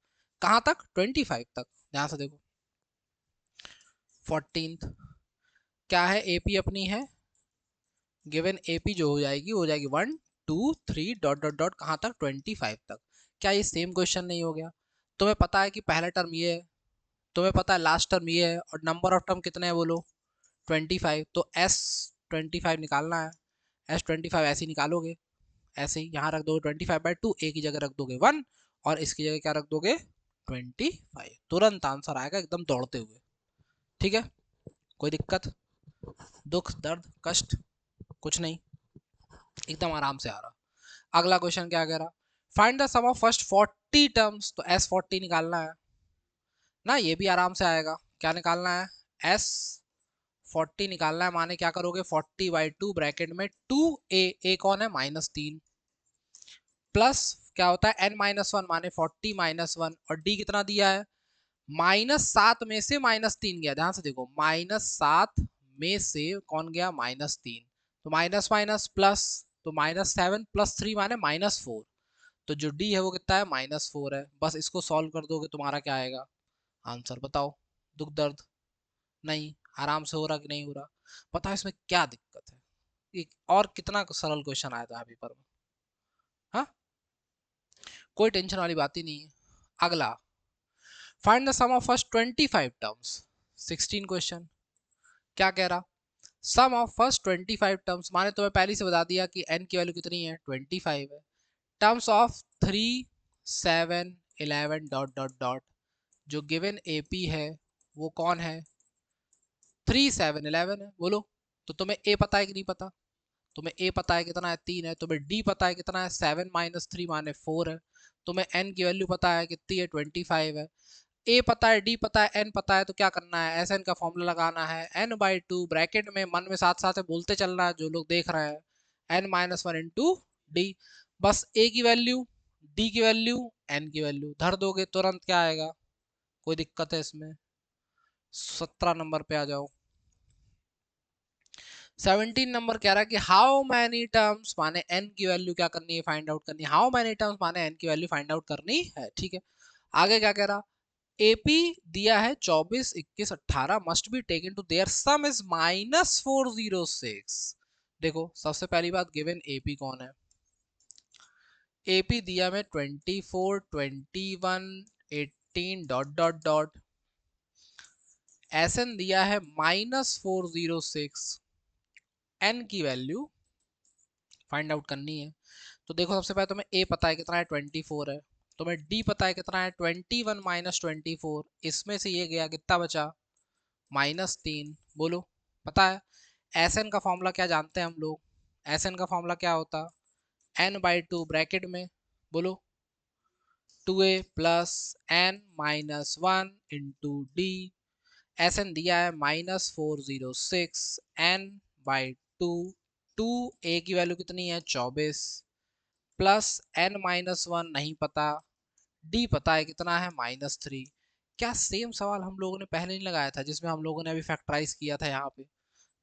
कहां तक 25 तक, ध्यान से देखो 14th, क्या है एपी अपनी है गिवन, एपी जो हो जाएगी 1 2 3 डॉट डॉट डॉट, कहां तक 25 तक। क्या ये सेम क्वेश्चन नहीं हो गया, तुम्हें पता है कि पहला टर्म ये है, तुम्हें पता है लास्ट टर्म ये है, और नंबर ऑफ टर्म कितने हैं बोलो 25, तो S25 निकालना है, S25 ऐसे ही निकालोगे, ऐसे ही यहाँ रख दोगे 25/2, ए की जगह रख दोगे 1 और इसकी जगह क्या रख दोगे 25, तुरंत आंसर आएगा एकदम दौड़ते हुए, ठीक है, कोई दिक्कत दुख दर्द कष्ट कुछ नहीं, एकदम आराम से आ रहा। अगला क्वेश्चन क्या कह रहा, find the sum of first 40 terms, तो S40 निकालना है ना, ये भी आराम से आएगा, क्या निकालना है S40 निकालना है, माने क्या करोगे 40/2 ब्रैकेट में 2a, कौन है -3, प्लस क्या होता है n-1 माने 40 -1, और d कितना दिया है -7 में से -3 गया, ध्यान से देखो -7 में से कौन गया -3, तो माइनस माइनस प्लस, तो -7 + 3 माने -4, तो जो d है वो कितना है -4 है। बस इसको सॉल्व कर दोगे तुम्हारा क्या आएगा आंसर, बताओ दुख दर्द नहीं। आराम से हो रहा कि नहीं हो रहा? पता है इसमें क्या दिक्कत है? एक और कितना सरल क्वेश्चन आया था पेपर में। हाँ, कोई टेंशन वाली बात ही नहीं है। अगला, find the sum of first 25 terms. 16 question. क्या कह रहा? सम ऑफ फर्स्ट 25 टर्म्स, माने तुम्हें पहले से बता दिया कि n की वैल्यू कितनी है, 25 है। Terms of 3, 7, 11 dot dot dot. जो गिवन AP है वो कौन है? 3, 7, 11 है। बोलो। तो तुम्हें A पता है कि नहीं पता? तुम्हें A पता है कितना है, 3 है। तुम्हें D पता है कितना है, 7 माइनस 3 माने 4 है। तुम्हें n की वैल्यू पता है कितनी है, 25 है। A पता है, D पता है, n पता है, तो क्या करना है, SN का फॉर्मूला लगाना है। n/2 ब्रैकेट में मन में साथ साथ बोलते चलना है जो लोग देख रहे हैं, n-1 इंटू डी। बस A की वैल्यू, D की वैल्यू, n की वैल्यू धर दोगे, तुरंत क्या आएगा? कोई दिक्कत है इसमें? 17 नंबर पे आ जाओ। 17 नंबर कह रहा है कि हाउ मैनी टर्म्स, माने n की वैल्यू क्या करनी है, फाइंड आउट करनी है। हाउ मैनी टर्म्स माने n की वैल्यू फाइंड आउट करनी है। ठीक है, आगे क्या कह रहा? AP दिया है 24, 21, 18, must be taken to their sum is -406। देखो सबसे पहली बात, गिवन AP कौन है? AP दिया में 24, 21, 18 डॉट डॉट डॉट। SN दिया है -406। n की वैल्यू फाइंड आउट करनी है। तो देखो सबसे पहले तुम्हें A पता है कितना है, 24 है। तुम्हें D पता है कितना है, 21 माइनस 24। इसमें से ये गया, कितना बचा? -3। बोलो। पता है SN का फॉर्मूला क्या जानते हैं हम लोग? SN का फॉर्मूला क्या होता? n/2 ब्रैकेट में, बोलो, 2a plus n-1 into D. SN दिया है -406, n/2। 2a की वैल्यू कितनी है, 24, प्लस n-1 नहीं पता, डी पता है कितना है, -3। क्या सेम सवाल हम लोगों ने पहले नहीं लगाया था, जिसमें हम लोगों ने अभी फैक्टराइज किया था यहाँ पे,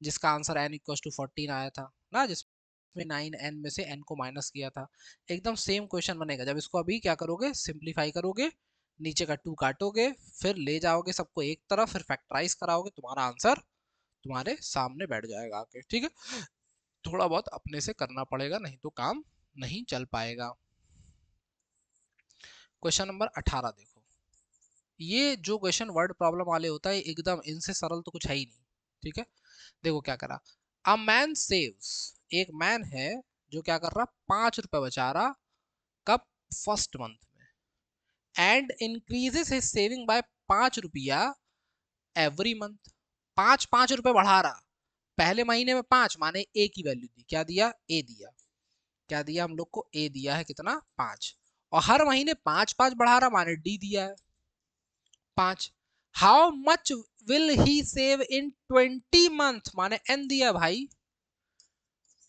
जिसका आंसर n इक्वल टू 14 आया था ना, जिसमें 9n में से n को माइनस किया था? एकदम सेम क्वेश्चन बनेगा। जब इसको अभी क्या करोगे, सिंप्लीफाई करोगे, नीचे का 2 काटोगे, फिर ले जाओगे सबको एक तरफ, फिर फैक्टराइज कराओगे, तुम्हारा आंसर तुम्हारे सामने बैठ जाएगा आके। ठीक है, थोड़ा बहुत अपने से करना पड़ेगा, नहीं तो काम नहीं चल पाएगा। क्वेश्चन नंबर 18 देखो। ये जो क्वेश्चन वर्ड प्रॉब्लम वाले होता है, एकदम इनसे सरल तो कुछ है ही नहीं। ठीक है, देखो क्या करा। अ मैन सेव्स, एक मैन है जो क्या कर रहा, 5 रुपए बचा रहा, कब? फर्स्ट मंथ में। And increases his saving by 5 रुपया एवरी मंथ। 5 5 रुपए बढ़ा रहा, पहले महीने में 5, माने ए की वैल्यू दी, क्या दिया, ए दिया। क्या दिया हम लोग को, ए दिया है कितना, 5। और हर महीने 5 5 बढ़ा रहा, माने डी दिया है 5। How much will he save in 20 month, माने एन दिया भाई,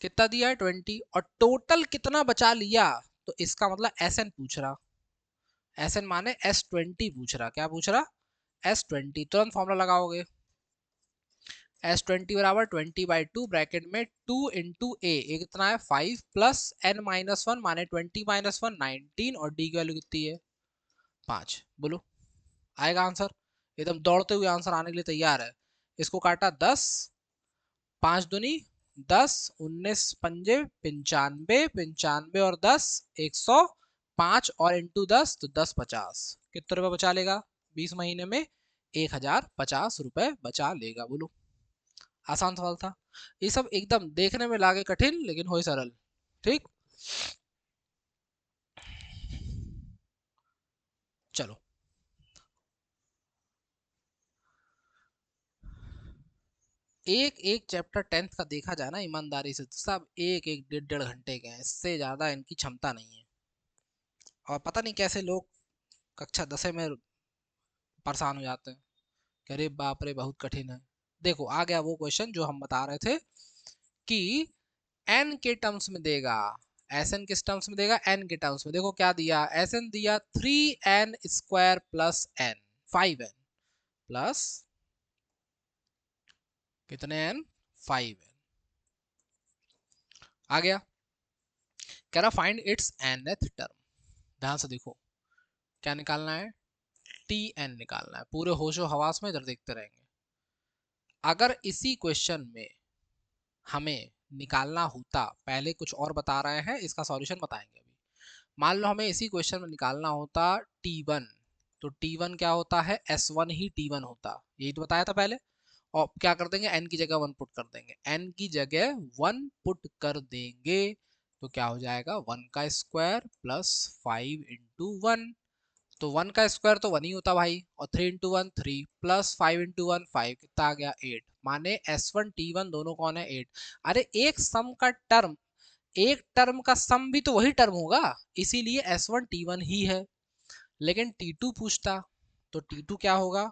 कितना दिया है, 20। और टोटल कितना बचा लिया, तो इसका मतलब एस एन पूछ रहा। एस एन माने S20 पूछ रहा। क्या पूछ रहा, S20। तुरंत फॉर्मूला लगाओगे, S20 बराबर 20/2 ब्रैकेट में 2 इंटू ए कितना है, 5 प्लस n-1 माने 20 - 1 19, और डी की वैल्यू कितनी है, 5। बोलो, आएगा आंसर? एकदम दौड़ते हुए आंसर आने के लिए तैयार है। इसको काटा 10, 5 दूनी 10, 19 पंजे 95, 95 और 10 105, और इंटू 10 तो 10 50। कितने रुपए बचा लेगा 20 महीने में? 1050 रुपए बचा लेगा। बोलो, आसान सवाल था। ये सब एकदम देखने में लागे कठिन, लेकिन हो सरल। ठीक, चलो। एक एक चैप्टर 10th का देखा जाए ना ईमानदारी से, तो सब एक एक 1.5 1.5 घंटे के हैं, इससे ज्यादा इनकी क्षमता नहीं है। और पता नहीं कैसे लोग कक्षा 10 में परेशान हो जाते हैं कि अरे बाप रे बहुत कठिन है। देखो आ गया वो क्वेश्चन जो हम बता रहे थे कि n के टर्म्स में देगा, एस एन किस टर्म्स में देगा, n के टर्म्स में। देखो क्या दिया, एस एन दिया 3n² plus n, 5n plus कितने n, 5n। आ गया, कह रहा फाइंड इट्स nth टर्म। ध्यान से देखो, क्या निकालना है, टी एन निकालना है। पूरे होशो हवास में इधर देखते रहेंगे। अगर इसी क्वेश्चन में हमें निकालना होता, पहले कुछ और बता रहे हैं, इसका सॉल्यूशन बताएंगे अभी। मान लो हमें इसी क्वेश्चन में निकालना होता T1, तो T1 क्या होता है, S1 ही T1 होता, यही तो बताया था पहले। और क्या कर देंगे, n की जगह 1 पुट कर देंगे, n की जगह 1 पुट कर देंगे, तो क्या हो जाएगा 1 का स्क्वायर प्लस 5 इंटू 1। तो 1 का स्क्वायर तो 1 ही होता भाई, और 3 इंटू 1 3 प्लस 5 इंटू 1 5, कितना आ गया 8। माने S1 T1 दोनों कौन है 8। अरे एक सम का टर्म, एक टर्म का सम भी तो वही टर्म होगा, इसीलिए S1 T1 ही है। लेकिन T2 पूछता, तो T2 क्या होगा,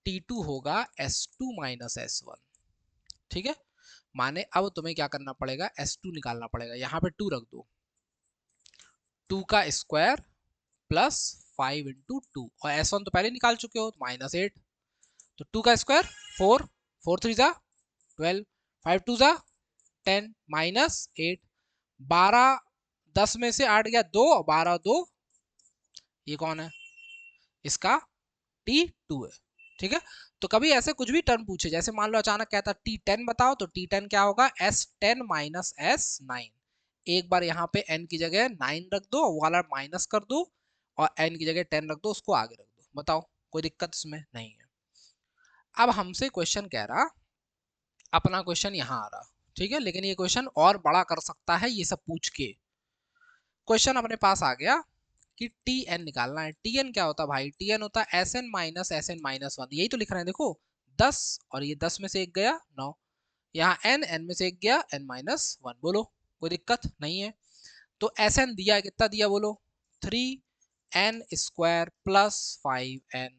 T2 होगा S2 माइनस S1। ठीक है, माने अब तुम्हें क्या करना पड़ेगा, S2 निकालना पड़ेगा, यहाँ पे 2 रख दो, 2 का स्क्वायर प्लस 5 इंटू 2, और S1 तो पहले निकाल चुके हो, माइनस 8। तो 2 का स्क्वायर 4, 4 3 जा 12, 5 2 जा 10, माइनस 8। 12 10 में से 8 गया 2, 12 2, ये कौन है, इसका T2 है। ठीक है, तो कभी ऐसे कुछ भी टर्म पूछे, जैसे मान लो अचानक कहता T10 बताओ, तो T10 क्या होगा, S10 माइनस S9। एक बार यहाँ पे n की जगह 9 रख दो, वो वाला माइनस कर दो, और n की जगह 10 रख दो, उसको आगे रख दो, बताओ कोई दिक्कत इसमें नहीं है। अब हमसे क्वेश्चन कह रहा, अपना क्वेश्चन यहाँ आ रहा, ठीक है, लेकिन ये क्वेश्चन और बड़ा कर सकता है ये सब पूछ के। क्वेश्चन अपने पास आ गया कि Tn निकालना है। Tn क्या होता है भाई, Tn होता है Sn माइनस Sn माइनस 1, यही तो लिख रहे हैं देखो, 10 और ये 10 में से एक गया 9, यहाँ n में से एक गया n माइनस 1। बोलो कोई दिक्कत नहीं है। तो Sn दिया है, कितना दिया बोलो, 3n square plus 5n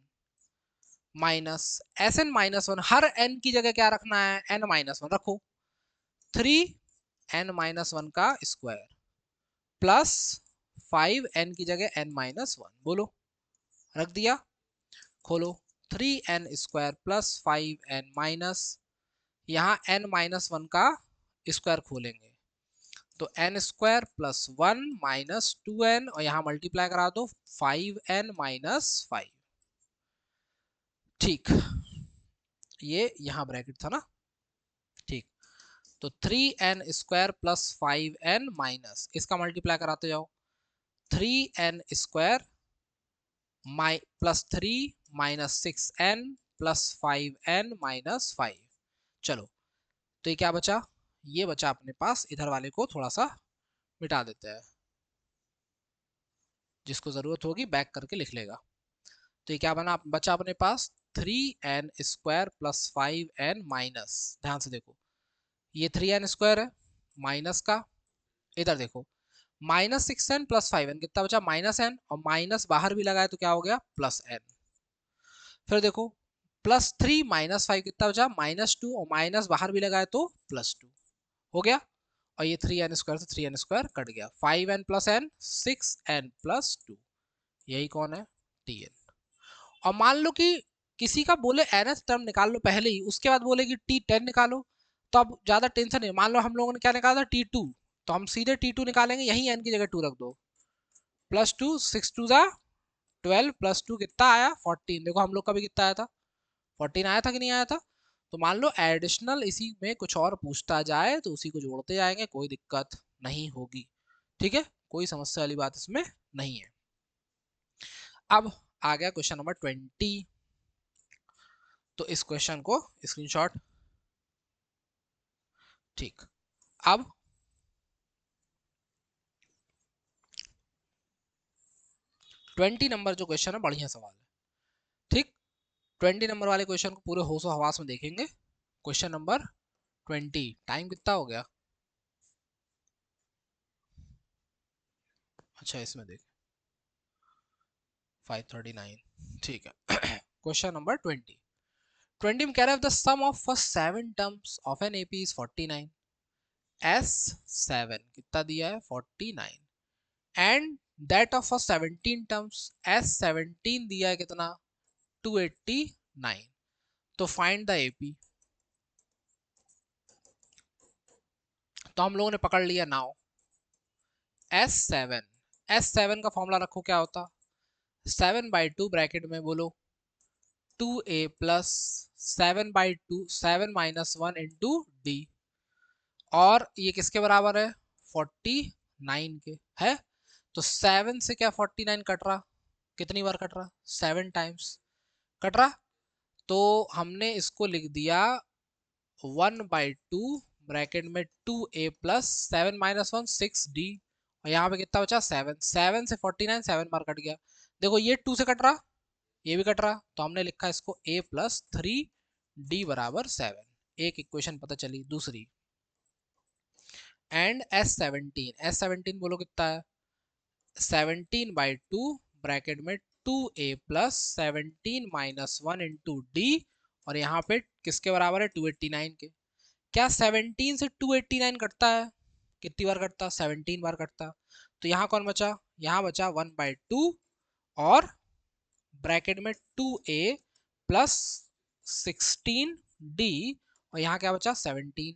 minus Sn minus 1, हर n की जगह क्या रखना है, n माइनस 1 रखो, 3n माइनस 1 का स्क्वायर प्लस 5n की जगह n माइनस 1, बोलो रख दिया, खोलो, 3n square plus 5n minus, यहाँ n माइनस 1 का स्क्वायर खोलेंगे, तो n square plus 1 minus 2n, और यहाँ मल्टीप्लाई करा दो 5n माइनस 5। ठीक, ये यहाँ ब्रैकेट था ना, ठीक। तो 3n square plus 5n minus, इसका मल्टीप्लाई कराते जाओ, 3n square plus 3 minus 6n plus 5n minus 5। चलो, तो ये क्या बचा, ये बचा अपने पास, इधर वाले को थोड़ा सा मिटा देते हैं, जिसको जरूरत होगी बैक करके लिख लेगा। तो ये क्या बना, बचा अपने पास 3n square plus 5n minus, ध्यान से देखो, ये 3n स्क्वायर है माइनस का, इधर देखो माइनस 6n प्लस 5n, कितना बचा माइनस n, और माइनस बाहर भी लगाए तो क्या हो गया प्लस n। फिर देखो प्लस 3 माइनस 5, कितना बचा माइनस 2, और माइनस बाहर भी लगाए तो प्लस 2 हो गया, और ये 3n स्क्वायर से 3n स्क्वायर कट गया, 5n plus n 6n plus 2, यही कौन है Tn। और मान लो कि किसी का बोले nth टर्म निकाल लो पहले ही, उसके बाद बोले कि T10 निकालो, तो अब ज्यादा टेंशन नहीं। मान लो हम लोगों ने क्या निकाला था T2, तो हम सीधे T2 निकालेंगे, यही n की जगह 2 रख दो, प्लस 2 6 2 जा 12 प्लस 2 कितना आया 14। देखो हम लोग का भी कितना आया था 14 आया था कि नहीं आया था। तो मान लो एडिशनल इसी में कुछ और पूछता जाए तो उसी को जोड़ते जाएंगे, कोई दिक्कत नहीं होगी, ठीक है, कोई समस्या वाली बात इसमें नहीं है। अब आ गया क्वेश्चन नंबर 20, तो इस क्वेश्चन को स्क्रीनशॉट, ठीक। अब 20 नंबर जो क्वेश्चन है बढ़िया सवाल है, ठीक। 20 नंबर वाले क्वेश्चन को पूरे होशो हवास में देखेंगे। क्वेश्चन नंबर 20, टाइम कितना हो गया, अच्छा इसमें देख 5:39, ठीक है। क्वेश्चन नंबर 20, 20 में कह रहा है the sum of first 7 terms of an AP is 49, S7 कितना दिया है 49, and that of first 17 terms S17 दिया है कितना 289, तो फाइंड द एपी। तो हम लोगों ने पकड़ लिया नाउ S7, S7 का फॉर्मूला रखो क्या होता, 7/2 ब्रैकेट में बोलो 2a plus 7/2 7 minus 1 into D, और ये किसके बराबर है 49 के है। तो 7 से क्या 49 कट रहा, कितनी बार कट रहा 7 टाइम्स कट रहा। तो हमने इसको लिख दिया 1/2 ब्रैकेट में 2a प्लस 7 माइनस 1 6d, और यहाँ पे कितना बचा 7, 7 से 49 7 बार कट गया। देखो ये 2 से कट रहा, ये भी कट रहा, तो हमने लिखा इसको a प्लस 3d बराबर 7। एक इक्वेशन पता चली। दूसरी, एंड S17 बोलो कितना है 17/2 ब्रैकेट में 2a plus 17 minus 1 into D, और यहाँ पे किसके बराबर है 289 के। क्या 17 से 289 कटता है, कितनी बार कटता 17 बार कटता। तो यहाँ कौन बचा, यहाँ बचा 1/2 और ब्रैकेट में 2a प्लस 16d, और यहाँ क्या बचा 17।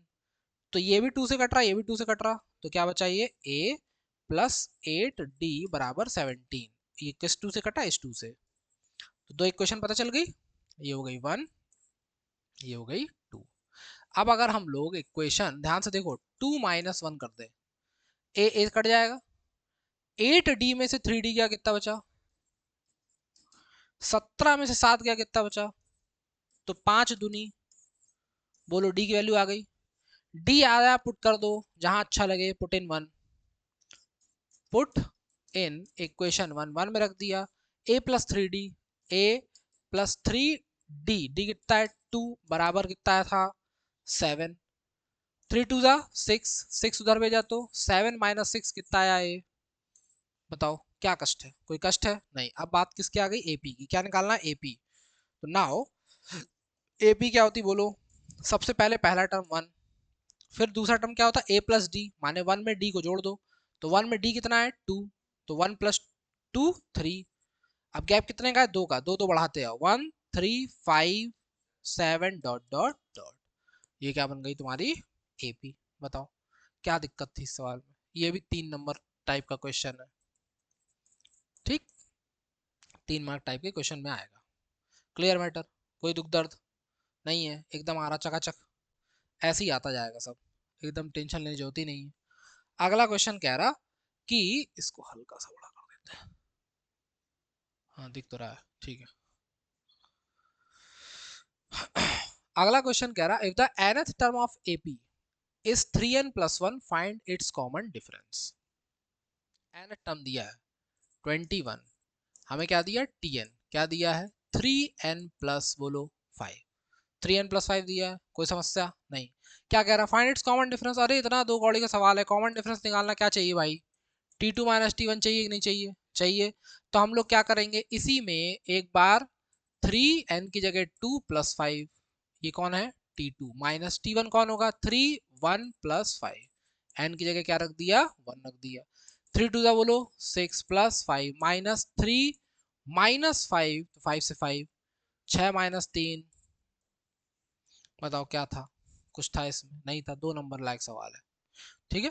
तो ये भी 2 से कट रहा, ये भी 2 से कट रहा, तो क्या बचा ये a प्लस 8d बराबर 17। ये किस 2 से कटा, इस 2 से। तो दो इक्वेशन पता चल गई, ये हो गई 1, ये हो गई 2। अब अगर हम लोग इक्वेशन ध्यान से देखो 2 माइनस 1 कर दे, ए कट जाएगा, 8d में से 3d गया कितना बचा, 17 में से 7 गया कितना बचा, तो 5 दूनी, बोलो d की वैल्यू आ गई। d आया पुट कर दो जहां अच्छा लगे, put in 1, put in equation 1 में रख दिया, a plus 3d, a plus 3d, d कितना है 2 बराबर कितना था 7, 3 2 जा 6, 6 उधर भेजा तो 7 माइनस 6 कितना आया ये बताओ। क्या कष्ट है, कोई कष्ट है नहीं। अब बात किसकी आ गई, एपी की, क्या निकालना है एपी। तो नाउ एपी क्या होती बोलो, सबसे पहले पहला टर्म 1, फिर दूसरा टर्म क्या होता है a प्लस डी, माने 1 में d को जोड़ दो, तो 1 में d कितना है 2, तो 1 प्लस 2 3। अब गैप कितने का है 2 का, दो बढ़ाते हैं 1 3 5 7 डॉट डॉट डॉट, ये क्या बन गई तुम्हारी एपी। बताओ क्या दिक्कत थी इस सवाल में, ये भी 3 नंबर टाइप का क्वेश्चन है, ठीक, 3 मार्क टाइप के क्वेश्चन में आएगा। क्लियर मैटर, कोई दुख दर्द नहीं है, एकदम आरा चकाचक ऐसे ही आता जाएगा सब, एकदम टेंशन लेने की जरूरत ही नहीं है। अगला क्वेश्चन कह रहा कि इसको हल्का सा बड़ा कर देते हैं, हाँ दिख तो रहा है ठीक है। अगला क्वेश्चन कह रहा if the nth term of AP is 3n plus 1 find its common difference। nth term दिया है 21, हमें क्या दिया tn, क्या दिया है 3n प्लस बोलो 5, 3n प्लस 5 दिया है, कोई समस्या नहीं। क्या कह रहा फाइंड इट्स कॉमन डिफरेंस, अरे इतना दो कौड़ी का सवाल है, कॉमन डिफरेंस निकालना क्या चाहिए भाई, T2 माइनस T1 चाहिए कि नहीं चाहिए, चाहिए। तो हम लोग क्या करेंगे, इसी में एक बार 3n की जगह 2 प्लस 5, ये कौन है T2, माइनस T1 कौन होगा 3 1 प्लस 5, n की जगह क्या रख दिया 1 रख दिया, 3 टू दा बोलो 6 प्लस 5 माइनस 3 माइनस 5, 5 से 5 6 माइनस 3, बताओ क्या था, कुछ था इसमें नहीं था, 2 नंबर लायक सवाल है, ठीक है।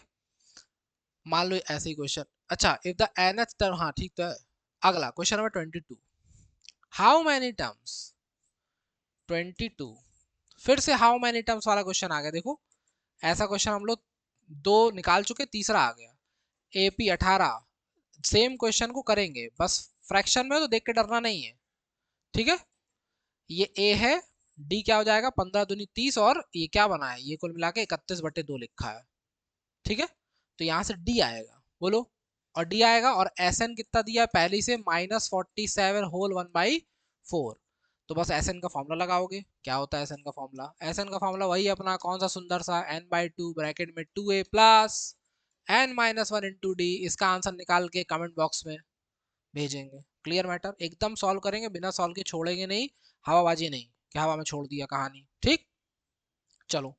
मान लो ऐसे ही क्वेश्चन, अच्छा इफ द nth टर्म, हाँ ठीक तो है। अगला question number 22, how many terms 22, फिर से हाउ मैनी टर्म्स वाला क्वेश्चन आ गया। देखो ऐसा क्वेश्चन हम लोग 2 निकाल चुके, तीसरा आ गया AP 18, सेम क्वेश्चन को करेंगे, बस फ्रैक्शन में तो देख के डरना नहीं है, ठीक है। ये A है, D क्या हो जाएगा 15 दूनी 30, और ये क्या बना है, ये कुल मिला के 31/2 लिखा है, ठीक है। तो यहाँ से D आएगा बोलो, और D आएगा, और SN कितना दिया है पहले से -47 होल 1/4, तो बस SN का फॉर्मूला लगाओगे। क्या होता है SN का फॉर्मूला, SN का फॉर्मूला वही अपना कौन सा सुंदर सा n/2 ब्रैकेट में 2a plus n-1 into D, इसका आंसर निकाल के कमेंट बॉक्स में भेजेंगे। क्लियर मैटर, एकदम सॉल्व करेंगे, बिना सॉल्व के छोड़ेंगे नहीं, हवाबाजी नहीं कि हवा में छोड़ दिया कहानी, ठीक। चलो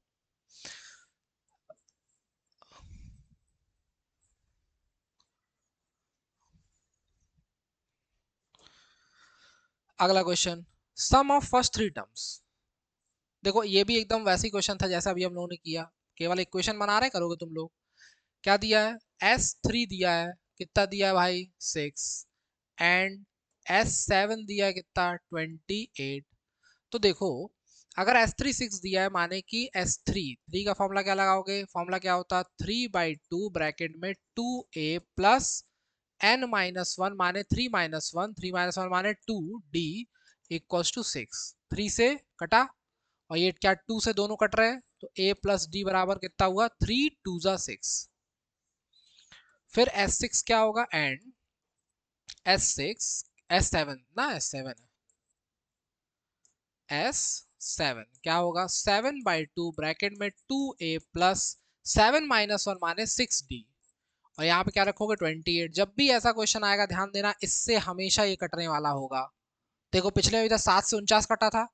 अगला question, sum of first 3 terms. देखो ये भी एकदम वैसी क्वेश्चन था जैसा अभी हम लोगों ने किया, केवल इक्वेशन बना रहे करोगे तुम लोग। क्या दिया है S3 दिया है, कितना दिया है भाई 6, एंड S7 दिया है कितना 28, तो देखो, अगर S3 6 दिया है माने कि S3 का फॉर्मूला क्या लगाओगे, फॉर्मूला क्या होता है 3/2 ब्रैकेट में 2a प्लस n-1 माने 3-1, 3-1 माने 2d इक्वल्स टू 6। 3 से कटा और ये क्या 2 से दोनों कट रहे हैं, तो a प्लस d बराबर कितना हुआ 3 2 जा 6। फिर S6 क्या होगा एंड S6 S7 ना S7 S7 क्या होगा 7/2 ब्रैकेट में 2a प्लस 7-1 माने 6d और यहाँ पे क्या रखोगे 28। जब भी ऐसा क्वेश्चन आएगा ध्यान देना इससे हमेशा ये कटने वाला होगा। देखो पिछले में इधर 7 से 49 कटा था,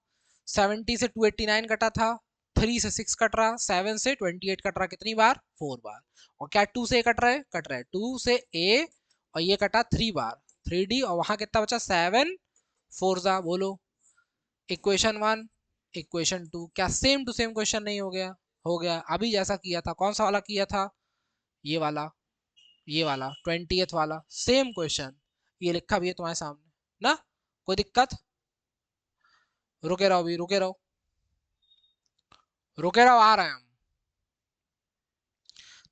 70 से 289 कटा था, 3 से 6 कट रहा, 7 से 28 कट रहा, कितनी बार 4 बार। और क्या 2 से कट रहे 2 से a और ये कटा 3 बार 3d और वहां कितना बचा 7 4 जा बोलो। इक्वेशन 1 इक्वेशन 2 क्या सेम टू सेम क्वेश्चन नहीं हो गया, हो गया। अभी जैसा किया था कौन सा वाला किया था, ये वाला, ये वाला 20th वाला सेम क्वेश्चन, ये लिखा भी है तुम्हारे सामने ना, कोई दिक्कत। रुके रहो भी, रुके रहो, रुके रहो, आ रहे हैं हम।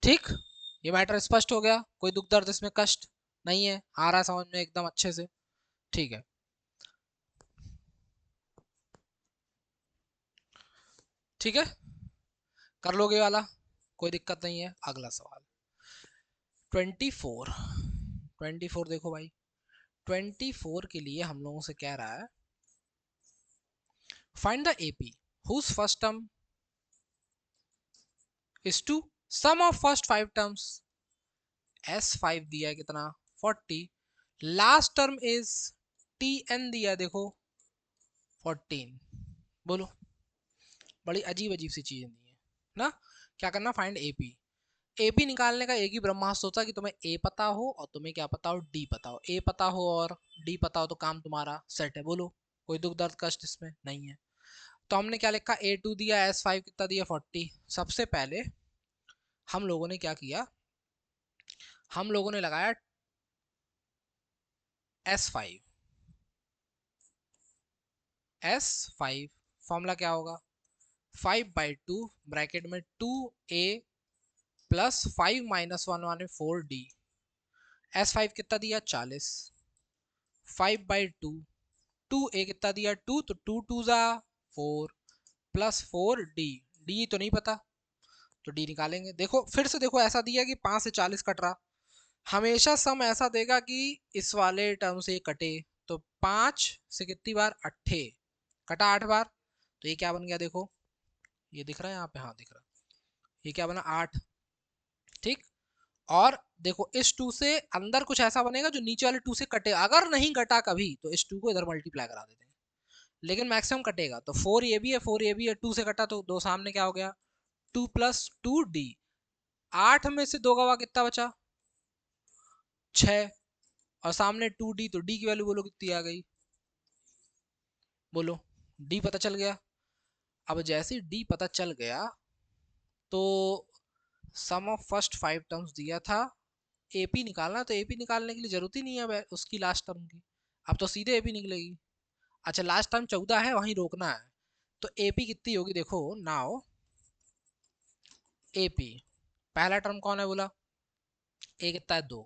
ठीक, ये मैटर स्पष्ट हो गया, कोई दुख दर्द इसमें कष्ट नहीं है, आ रहा है समझ में एकदम अच्छे से। ठीक है, ठीक है, कर लोगे वाला, कोई दिक्कत नहीं है। अगला सवाल 24। 24 देखो भाई, 24 के लिए हम लोगों से कह रहा है find the AP whose first term is to sum of first 5 terms। S5 दिया है कितना 40, लास्ट टर्म इज TN दिया देखो 14। बोलो, बड़ी अजीब अजीब सी चीजें दी है ना। क्या करना फाइंड एपी, एपी निकालने का एक ही ब्रह्मास्त्र होता है कि तुम्हें ए पता हो और तुम्हें क्या पता हो डी पता हो। ए पता हो और डी पता हो तो काम तुम्हारा सेट है। बोलो, कोई दुख दर्द कष्ट इसमें नहीं है। तो हमने क्या लिखा A2 दिया, S5 कितना दिया 40। सबसे पहले हम लोगों ने क्या किया, हम लोगों ने लगाया S5। S5 फॉर्मूला क्या होगा 5/2 ब्रैकेट में 2a प्लस 5-1 माने 4d। S5 कितना दिया 40, 5/2 2a कितना दिया 2 तो 2 2 जा 4 प्लस 4d, d तो नहीं पता तो d निकालेंगे। देखो फिर से देखो ऐसा दिया कि 5 से 40 कट रहा, हमेशा सम ऐसा देगा कि इस वाले टर्म से कटे। तो 5 से कितनी बार 8 कटा 8 बार, तो ये क्या बन गया देखो, ये दिख रहा है यहाँ पे, हाँ दिख रहा है, ये क्या बना 8। ठीक, और देखो इस 2 से अंदर कुछ ऐसा बनेगा जो नीचे वाले 2 से कटे, अगर नहीं कटा कभी तो इस 2 को इधर मल्टीप्लाई करा देते हैं, लेकिन मैक्सिमम कटेगा। तो 4 ये भी है, 4 ये भी है, 2 से कटा तो दो सामने क्या हो गया 2 प्लस 2d। 8 में से 2 गवा कितना बचा 6 और सामने 2d, तो d की वैल्यू बोलो कितनी आ गई, बोलो d पता चल गया। अब जैसे d पता चल गया तो सम ऑफ फर्स्ट 5 टर्म्स दिया था, एपी निकालना, तो एपी निकालने के लिए जरूरत ही नहीं है उसकी लास्ट टर्म की, अब तो सीधे एपी निकलेगी। अच्छा लास्ट टर्म 14 है वहीं रोकना है, तो एपी कितनी होगी देखो नाउ, एपी पहला टर्म कौन है बोला ए कितना है 2,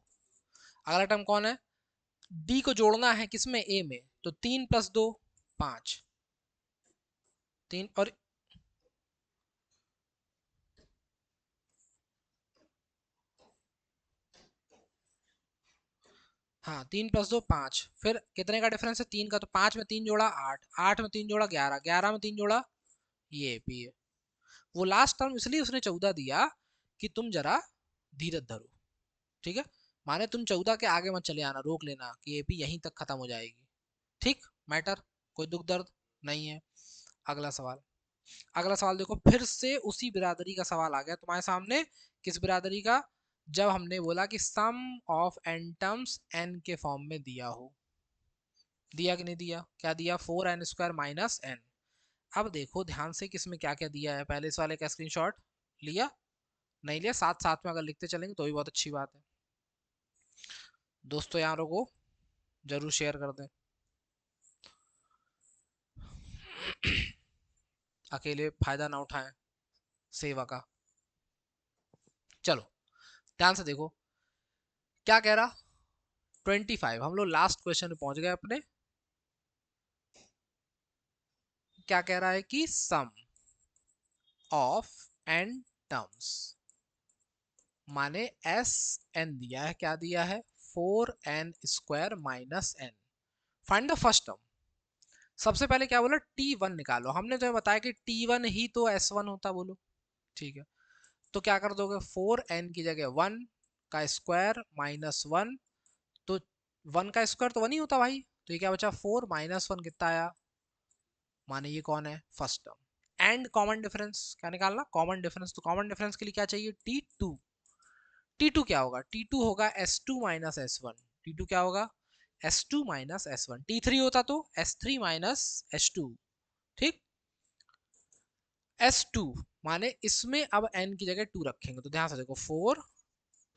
अगला टर्म कौन है डी को जोड़ना है किसमें ए में, तो 3 प्लस 2 5, 3 और हाँ 3 प्लस 2 5, फिर कितने का डिफरेंस है 3 का, तो 5 में 3 जोड़ा 8, 8 में 3 जोड़ा 11, 11 में 3 जोड़ा ये एपी है। वो लास्ट टर्म इसलिए उसने 14 दिया कि तुम जरा धीरज धरो, ठीक है, माने तुम 14 के आगे मत चले आना, रोक लेना कि एपी यहीं तक खत्म हो जाएगी। ठीक मैटर, कोई दुख दर्द नहीं है। अगला सवाल, अगला सवाल देखो फिर से उसी बिरादरी का सवाल आ गया तुम्हारे सामने। किस बिरादरी का, जब हमने बोला कि sum of N terms N के फॉर्म में दिया हो, दिया कि नहीं दिया, क्या दिया 4n² माइनस एन। अब देखो ध्यान से किसमें क्या क्या दिया है, पहले इस वाले का स्क्रीनशॉट लिया, नहीं लिया, साथ साथ में अगर लिखते चलेंगे तो भी बहुत अच्छी बात है। दोस्तों यारों को जरूर शेयर कर दें। अकेले फायदा ना उठाएं सेवा का। चलो ध्यान से देखो क्या कह रहा। 25 हम लोग लास्ट क्वेश्चन में पहुंच गए अपने। क्या कह रहा है कि सम ऑफ एन टर्म्स, माने एस एन दिया है, क्या दिया है 4n² minus n, find the first term. सबसे पहले क्या बोला t1 निकालो, हमने जो बताया कि t1 ही तो s1 होता, बोलो ठीक है। तो क्या कर दोगे 4n की जगह 1 का स्क्वायर माइनस 1, तो 1 का स्क्वायर तो 1 ही होता भाई, तो ये क्या बचा 4 माइनस 1 कितना आया, माने ये कौन है first term. And common difference क्या निकालना, कॉमन डिफरेंस, तो कॉमन डिफरेंस के लिए क्या चाहिए t2। t2 क्या होगा, t2 होगा s2 माइनस s1, t2 क्या होगा s2 माइनस s1, t3 होता तो s3 माइनस s2, ठीक। s2 माने इसमें अब n की जगह 2 रखेंगे, तो ध्यान से देखो 4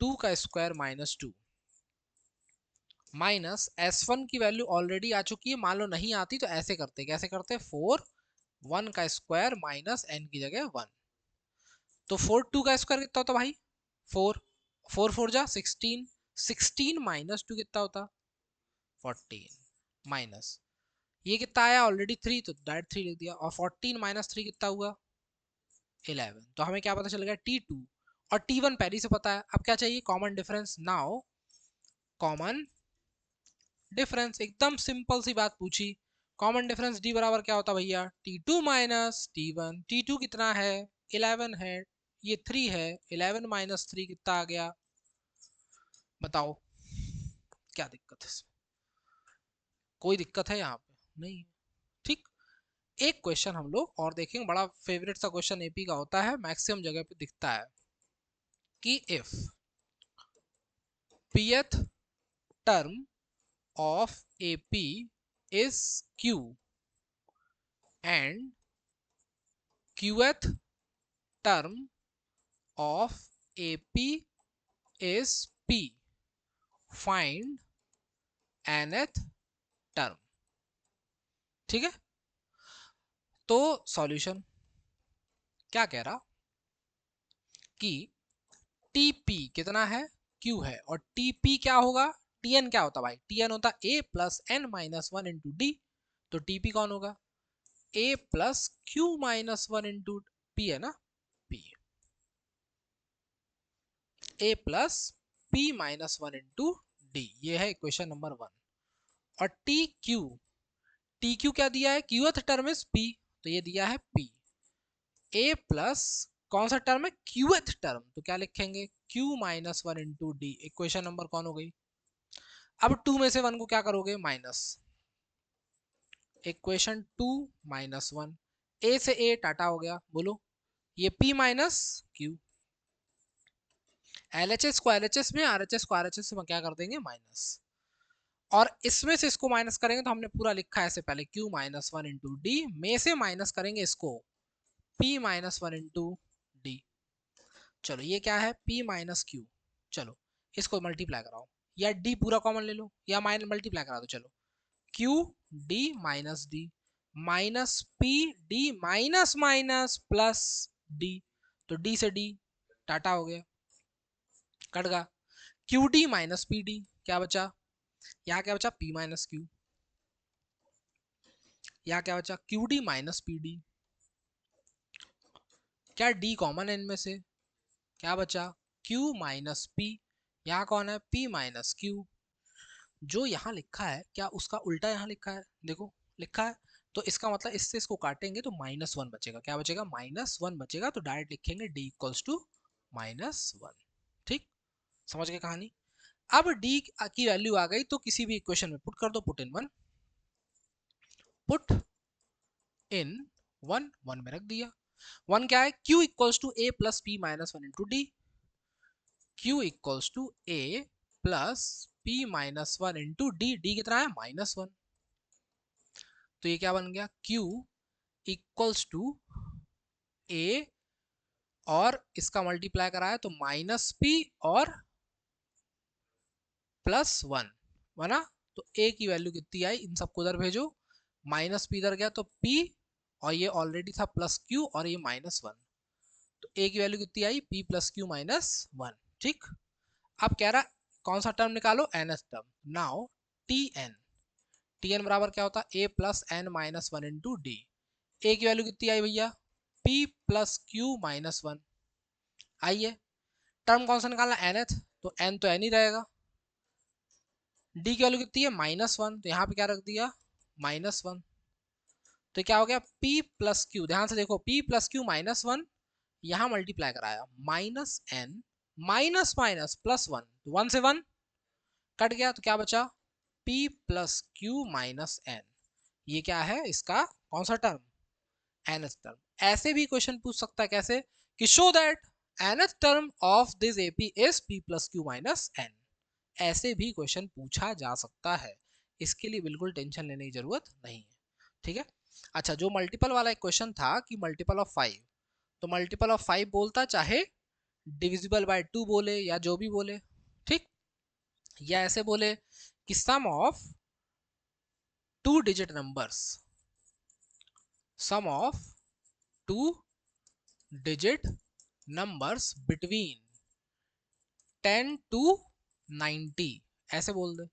2 का स्क्वायर माइनस 2 माइनस s1 की वैल्यू ऑलरेडी आ चुकी है, मान लो नहीं आती तो ऐसे करते, कैसे करते 4 1 का स्क्वायर माइनस n की जगह 1, तो 4 2 का स्क्वायर कितना होता भाई 4 4 4 जा 16, 16 माइनस 2 कितना होता 14 माइनस ये कितना आया ऑलरेडी 3, तो डायरेक्ट 3 लिख दिया, और 14 माइनस 3 कितना हुआ 11, तो हमें क्या पता चल गया t2 और t1 पहले से पता है। अब क्या चाहिए common difference, now common difference, एकदम सिंपल सी बात पूछी। कॉमन डिफरेंस d बराबर क्या होता भैया t2 माइनस t1, t2 कितना है 11 है, ये 3 है, 11 माइनस 3 कितना आ गया, बताओ क्या दिक्कत है इसमें, कोई दिक्कत है यहाँ पे नहीं, ठीक। एक क्वेश्चन हम लोग और देखेंगे, बड़ा फेवरेट सा क्वेश्चन एपी का होता है, मैक्सिमम जगह पे दिखता है कि if pth term of AP is Q and qth term of AP is P, find nth term, ठीक है। तो सॉल्यूशन क्या कह रहा कि TP कितना है Q है, और TP क्या होगा TN क्या होता भाई, TN होता A plus n minus 1 into D, तो TP कौन होगा A plus Q minus 1 into P है ना, P A plus P minus 1 into D, ये है इक्वेशन नंबर 1। और टी क्यू क्या दिया है क्यूथ टर्म इज P, तो ये दिया है P। A प्लस कौन सा टर्म है क्यूथ टर्म, तो क्या लिखेंगे Q minus 1 into D, equation number कौन हो गई। अब 2 में से 1 को क्या करोगे माइनस, इक्वेशन 2 माइनस 1, A से A टाटा हो गया, बोलो ये P माइनस Q, LHS को LHS में RHS को RHS में क्या कर देंगे माइनस, और इसमें से इसको माइनस करेंगे तो हमने पूरा लिखा है ऐसे पहले Q माइनस 1 इंटू डी, में से माइनस करेंगे इसको P माइनस 1 इंटू डी, चलो ये क्या है P माइनस Q, चलो इसको मल्टीप्लाई कराओ, या D पूरा कॉमन ले लो या माइनस मल्टीप्लाई करा दो, चलो Q D minus D minus P D minus minus plus D, तो D से D टाटा हो गया, कट गया, Q D minus P D क्या बचा, यहाँ क्या बचा P माइनस क्यू, यहाँ क्या बचा Q D minus P D, क्या D कॉमन है इनमें से, क्या बचा Q माइनस P, यहाँ कौन है P माइनस Q, जो यहाँ लिखा है क्या उसका उल्टा यहाँ लिखा है, देखो लिखा है, तो इसका मतलब इससे इसको काटेंगे तो माइनस 1 बचेगा, क्या बचेगा माइनस 1 बचेगा, तो डायरेक्ट लिखेंगे D इक्वल्स टू माइनस 1, ठीक, समझ गए कहानी। अब D की वैल्यू आ गई तो किसी भी इक्वेशन में पुट कर दो, पुट इन 1, पुट इन 1 1 में रख दिया, 1 क्या है Q equals to A plus P minus 1 into d, Q equals to A plus P minus 1 into d, d कितना है माइनस 1, तो ये क्या बन गया Q इक्वल्स टू A और इसका मल्टीप्लाई कराया तो माइनस P और प्लस 1 बना, तो A की वैल्यू कितनी आई, इन सबको उधर भेजो, माइनस P इधर गया तो P और ये ऑलरेडी था प्लस क्यू और ये -1, तो ए की वैल्यू कितनी आई, p प्लस क्यू -1। ठीक, अब कह रहा कौन सा टर्म निकालो, nth टर्म। नाउ tn बराबर क्या होता है, a plus n minus one into D. A की वैल्यू कितनी आई भैया, p प्लस क्यू -1 आई है। टर्म कौन सा निकालना, nth, तो n तो n ही रहेगा। डी की वैल्यू कितनी है, -1, तो यहाँ पे क्या रख दिया, -1। तो क्या हो गया, p प्लस क्यू, ध्यान से देखो, p प्लस क्यू -1, यहाँ मल्टीप्लाई कराया, -n माइनस माइनस +1, 1 से 1 कट गया, तो क्या बचा, p प्लस क्यू -n। ये क्या है, इसका कौन सा टर्म, nth टर्म। ऐसे भी क्वेश्चन पूछ सकता है, कैसे, कि show that nth term of this AP is p plus Q -n। ऐसे भी क्वेश्चन पूछा जा सकता है, इसके लिए बिल्कुल टेंशन लेने की जरूरत नहीं है। ठीक है, अच्छा, जो मल्टीपल वाला एक क्वेश्चन था कि मल्टीपल ऑफ 5, तो मल्टीपल ऑफ 5 बोलता चाहे डिविजिबल बाय 2 बोले या जो भी बोले, ठीक, या ऐसे बोले कि sum of 2 digit numbers, sum of 2 digit numbers between 10 to 90, ऐसे बोल दे।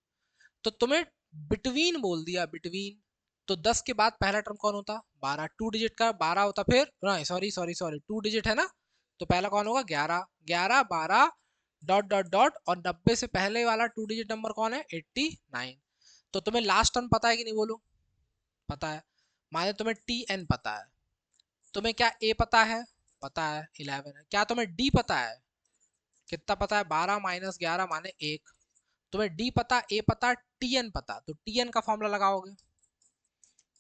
तो तुम्हें बिटवीन बोल दिया, बिटवीन, तो 10 के बाद पहला टर्म कौन होता, 12, 2 डिजिट का 12 होता, फिर नहीं, सॉरी सॉरी सॉरी, 2 डिजिट है ना, तो पहला कौन होगा, 11, 11 12 डॉट डॉट डॉट, और 90 से पहले वाला 2 डिजिट नंबर कौन है, 89। तो तुम्हें लास्ट टर्म पता है कि नहीं, बोलो, पता है। माने तुम्हें tn पता है, तुम्हें क्या a पता है, पता है 11 है, क्या तुम्हें d पता है, कितना पता है, 12 माइनस 11 माने 1। तुम्हें d पता, a पता, tn पता, तो tn का फॉर्मूला लगाओगे,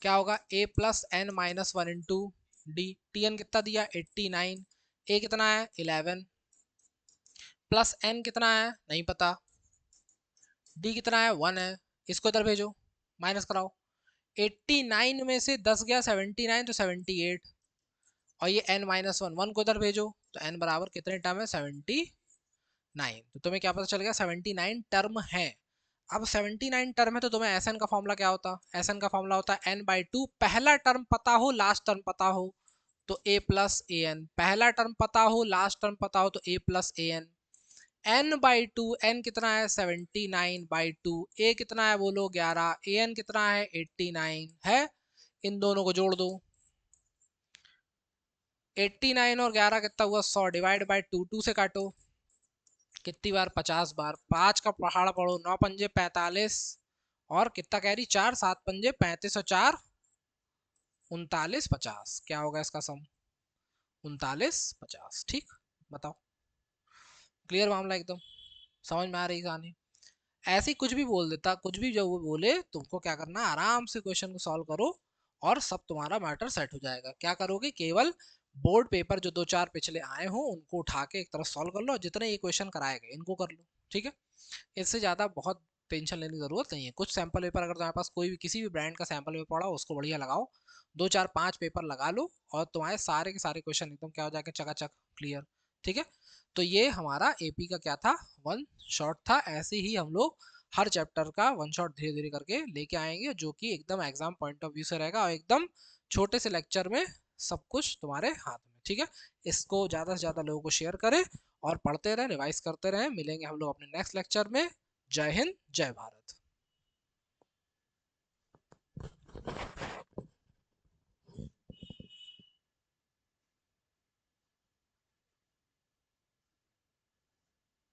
क्या होगा, a plus N minus one into d. tn कितना दिया, 89, a कितना है 11, प्लस n कितना है नहीं पता, d कितना है 1 है, इसको इधर भेजो, माइनस कराओ, 89 में से 10 गया 79, तो 78, और ये n माइनस वन, 1 को इधर भेजो, तो n बराबर कितने टर्म है, 79। तो तुम्हें क्या पता चल गया, 79 टर्म है। अब 79 टर्म है, तो तुम्हें Sn का फॉर्मूला क्या होता, Sn का फॉर्मूला होता है n/2, पहला टर्म पता हो लास्ट टर्म पता हो तो a प्लस ए एन, पहला टर्म पता हो लास्ट टर्म पता हो तो a plus a n. n/2, n कितना है 79/2, a कितना है बोलो 11, ए एन कितना है 89 है, इन दोनों को जोड़ दो, 89 और 11 कितना हुआ 100, डिवाइड बाय 2, 2 से काटो, कितनी बार, 50 बार, 5 का पहाड़ पढ़ो, 9 पंजे 45, और कितना कैरी 4, 7 पंजे 35 और 4 39 50, क्या होगा इसका सम, 39 50। ठीक, बताओ, क्लियर मामला एकदम, समझ में आ रही कहानी। ऐसे ही कुछ भी बोल देता, कुछ भी जो वो बोले, तुमको क्या करना, आराम से क्वेश्चन को सॉल्व करो और सब तुम्हारा मैटर सेट हो जाएगा। क्या करोगे, केवल बोर्ड पेपर जो 2-4 पिछले आए हो उनको उठा के एक तरफ सॉल्व कर लो, जितने ये क्वेश्चन कराए गए इनको कर लो, ठीक है। इससे ज़्यादा बहुत टेंशन लेने की जरूरत नहीं है। कुछ सैंपल पेपर अगर तुम्हारे पास कोई भी किसी भी ब्रांड का सैंपल पेपर पड़ा हो उसको बढ़िया लगाओ, 2 4 5 पेपर लगा लो और तुम्हारे सारे के सारे क्वेश्चन एकदम क्या हो जाएगा, चकाचक क्लियर। ठीक है, तो ये हमारा एपी का क्या था, वन शॉट था। ऐसे ही हम लोग हर चैप्टर का वन शॉट धीरे धीरे करके लेके आएंगे, जो कि एकदम एग्जाम पॉइंट ऑफ व्यू से रहेगा और एकदम छोटे से लेक्चर में सब कुछ तुम्हारे हाथ में। ठीक है, इसको ज़्यादा से ज़्यादा लोगों को शेयर करें और पढ़ते रहें, रिवाइज करते रहें। मिलेंगे हम लोग अपने नेक्स्ट लेक्चर में। जय हिंद, जय भारत।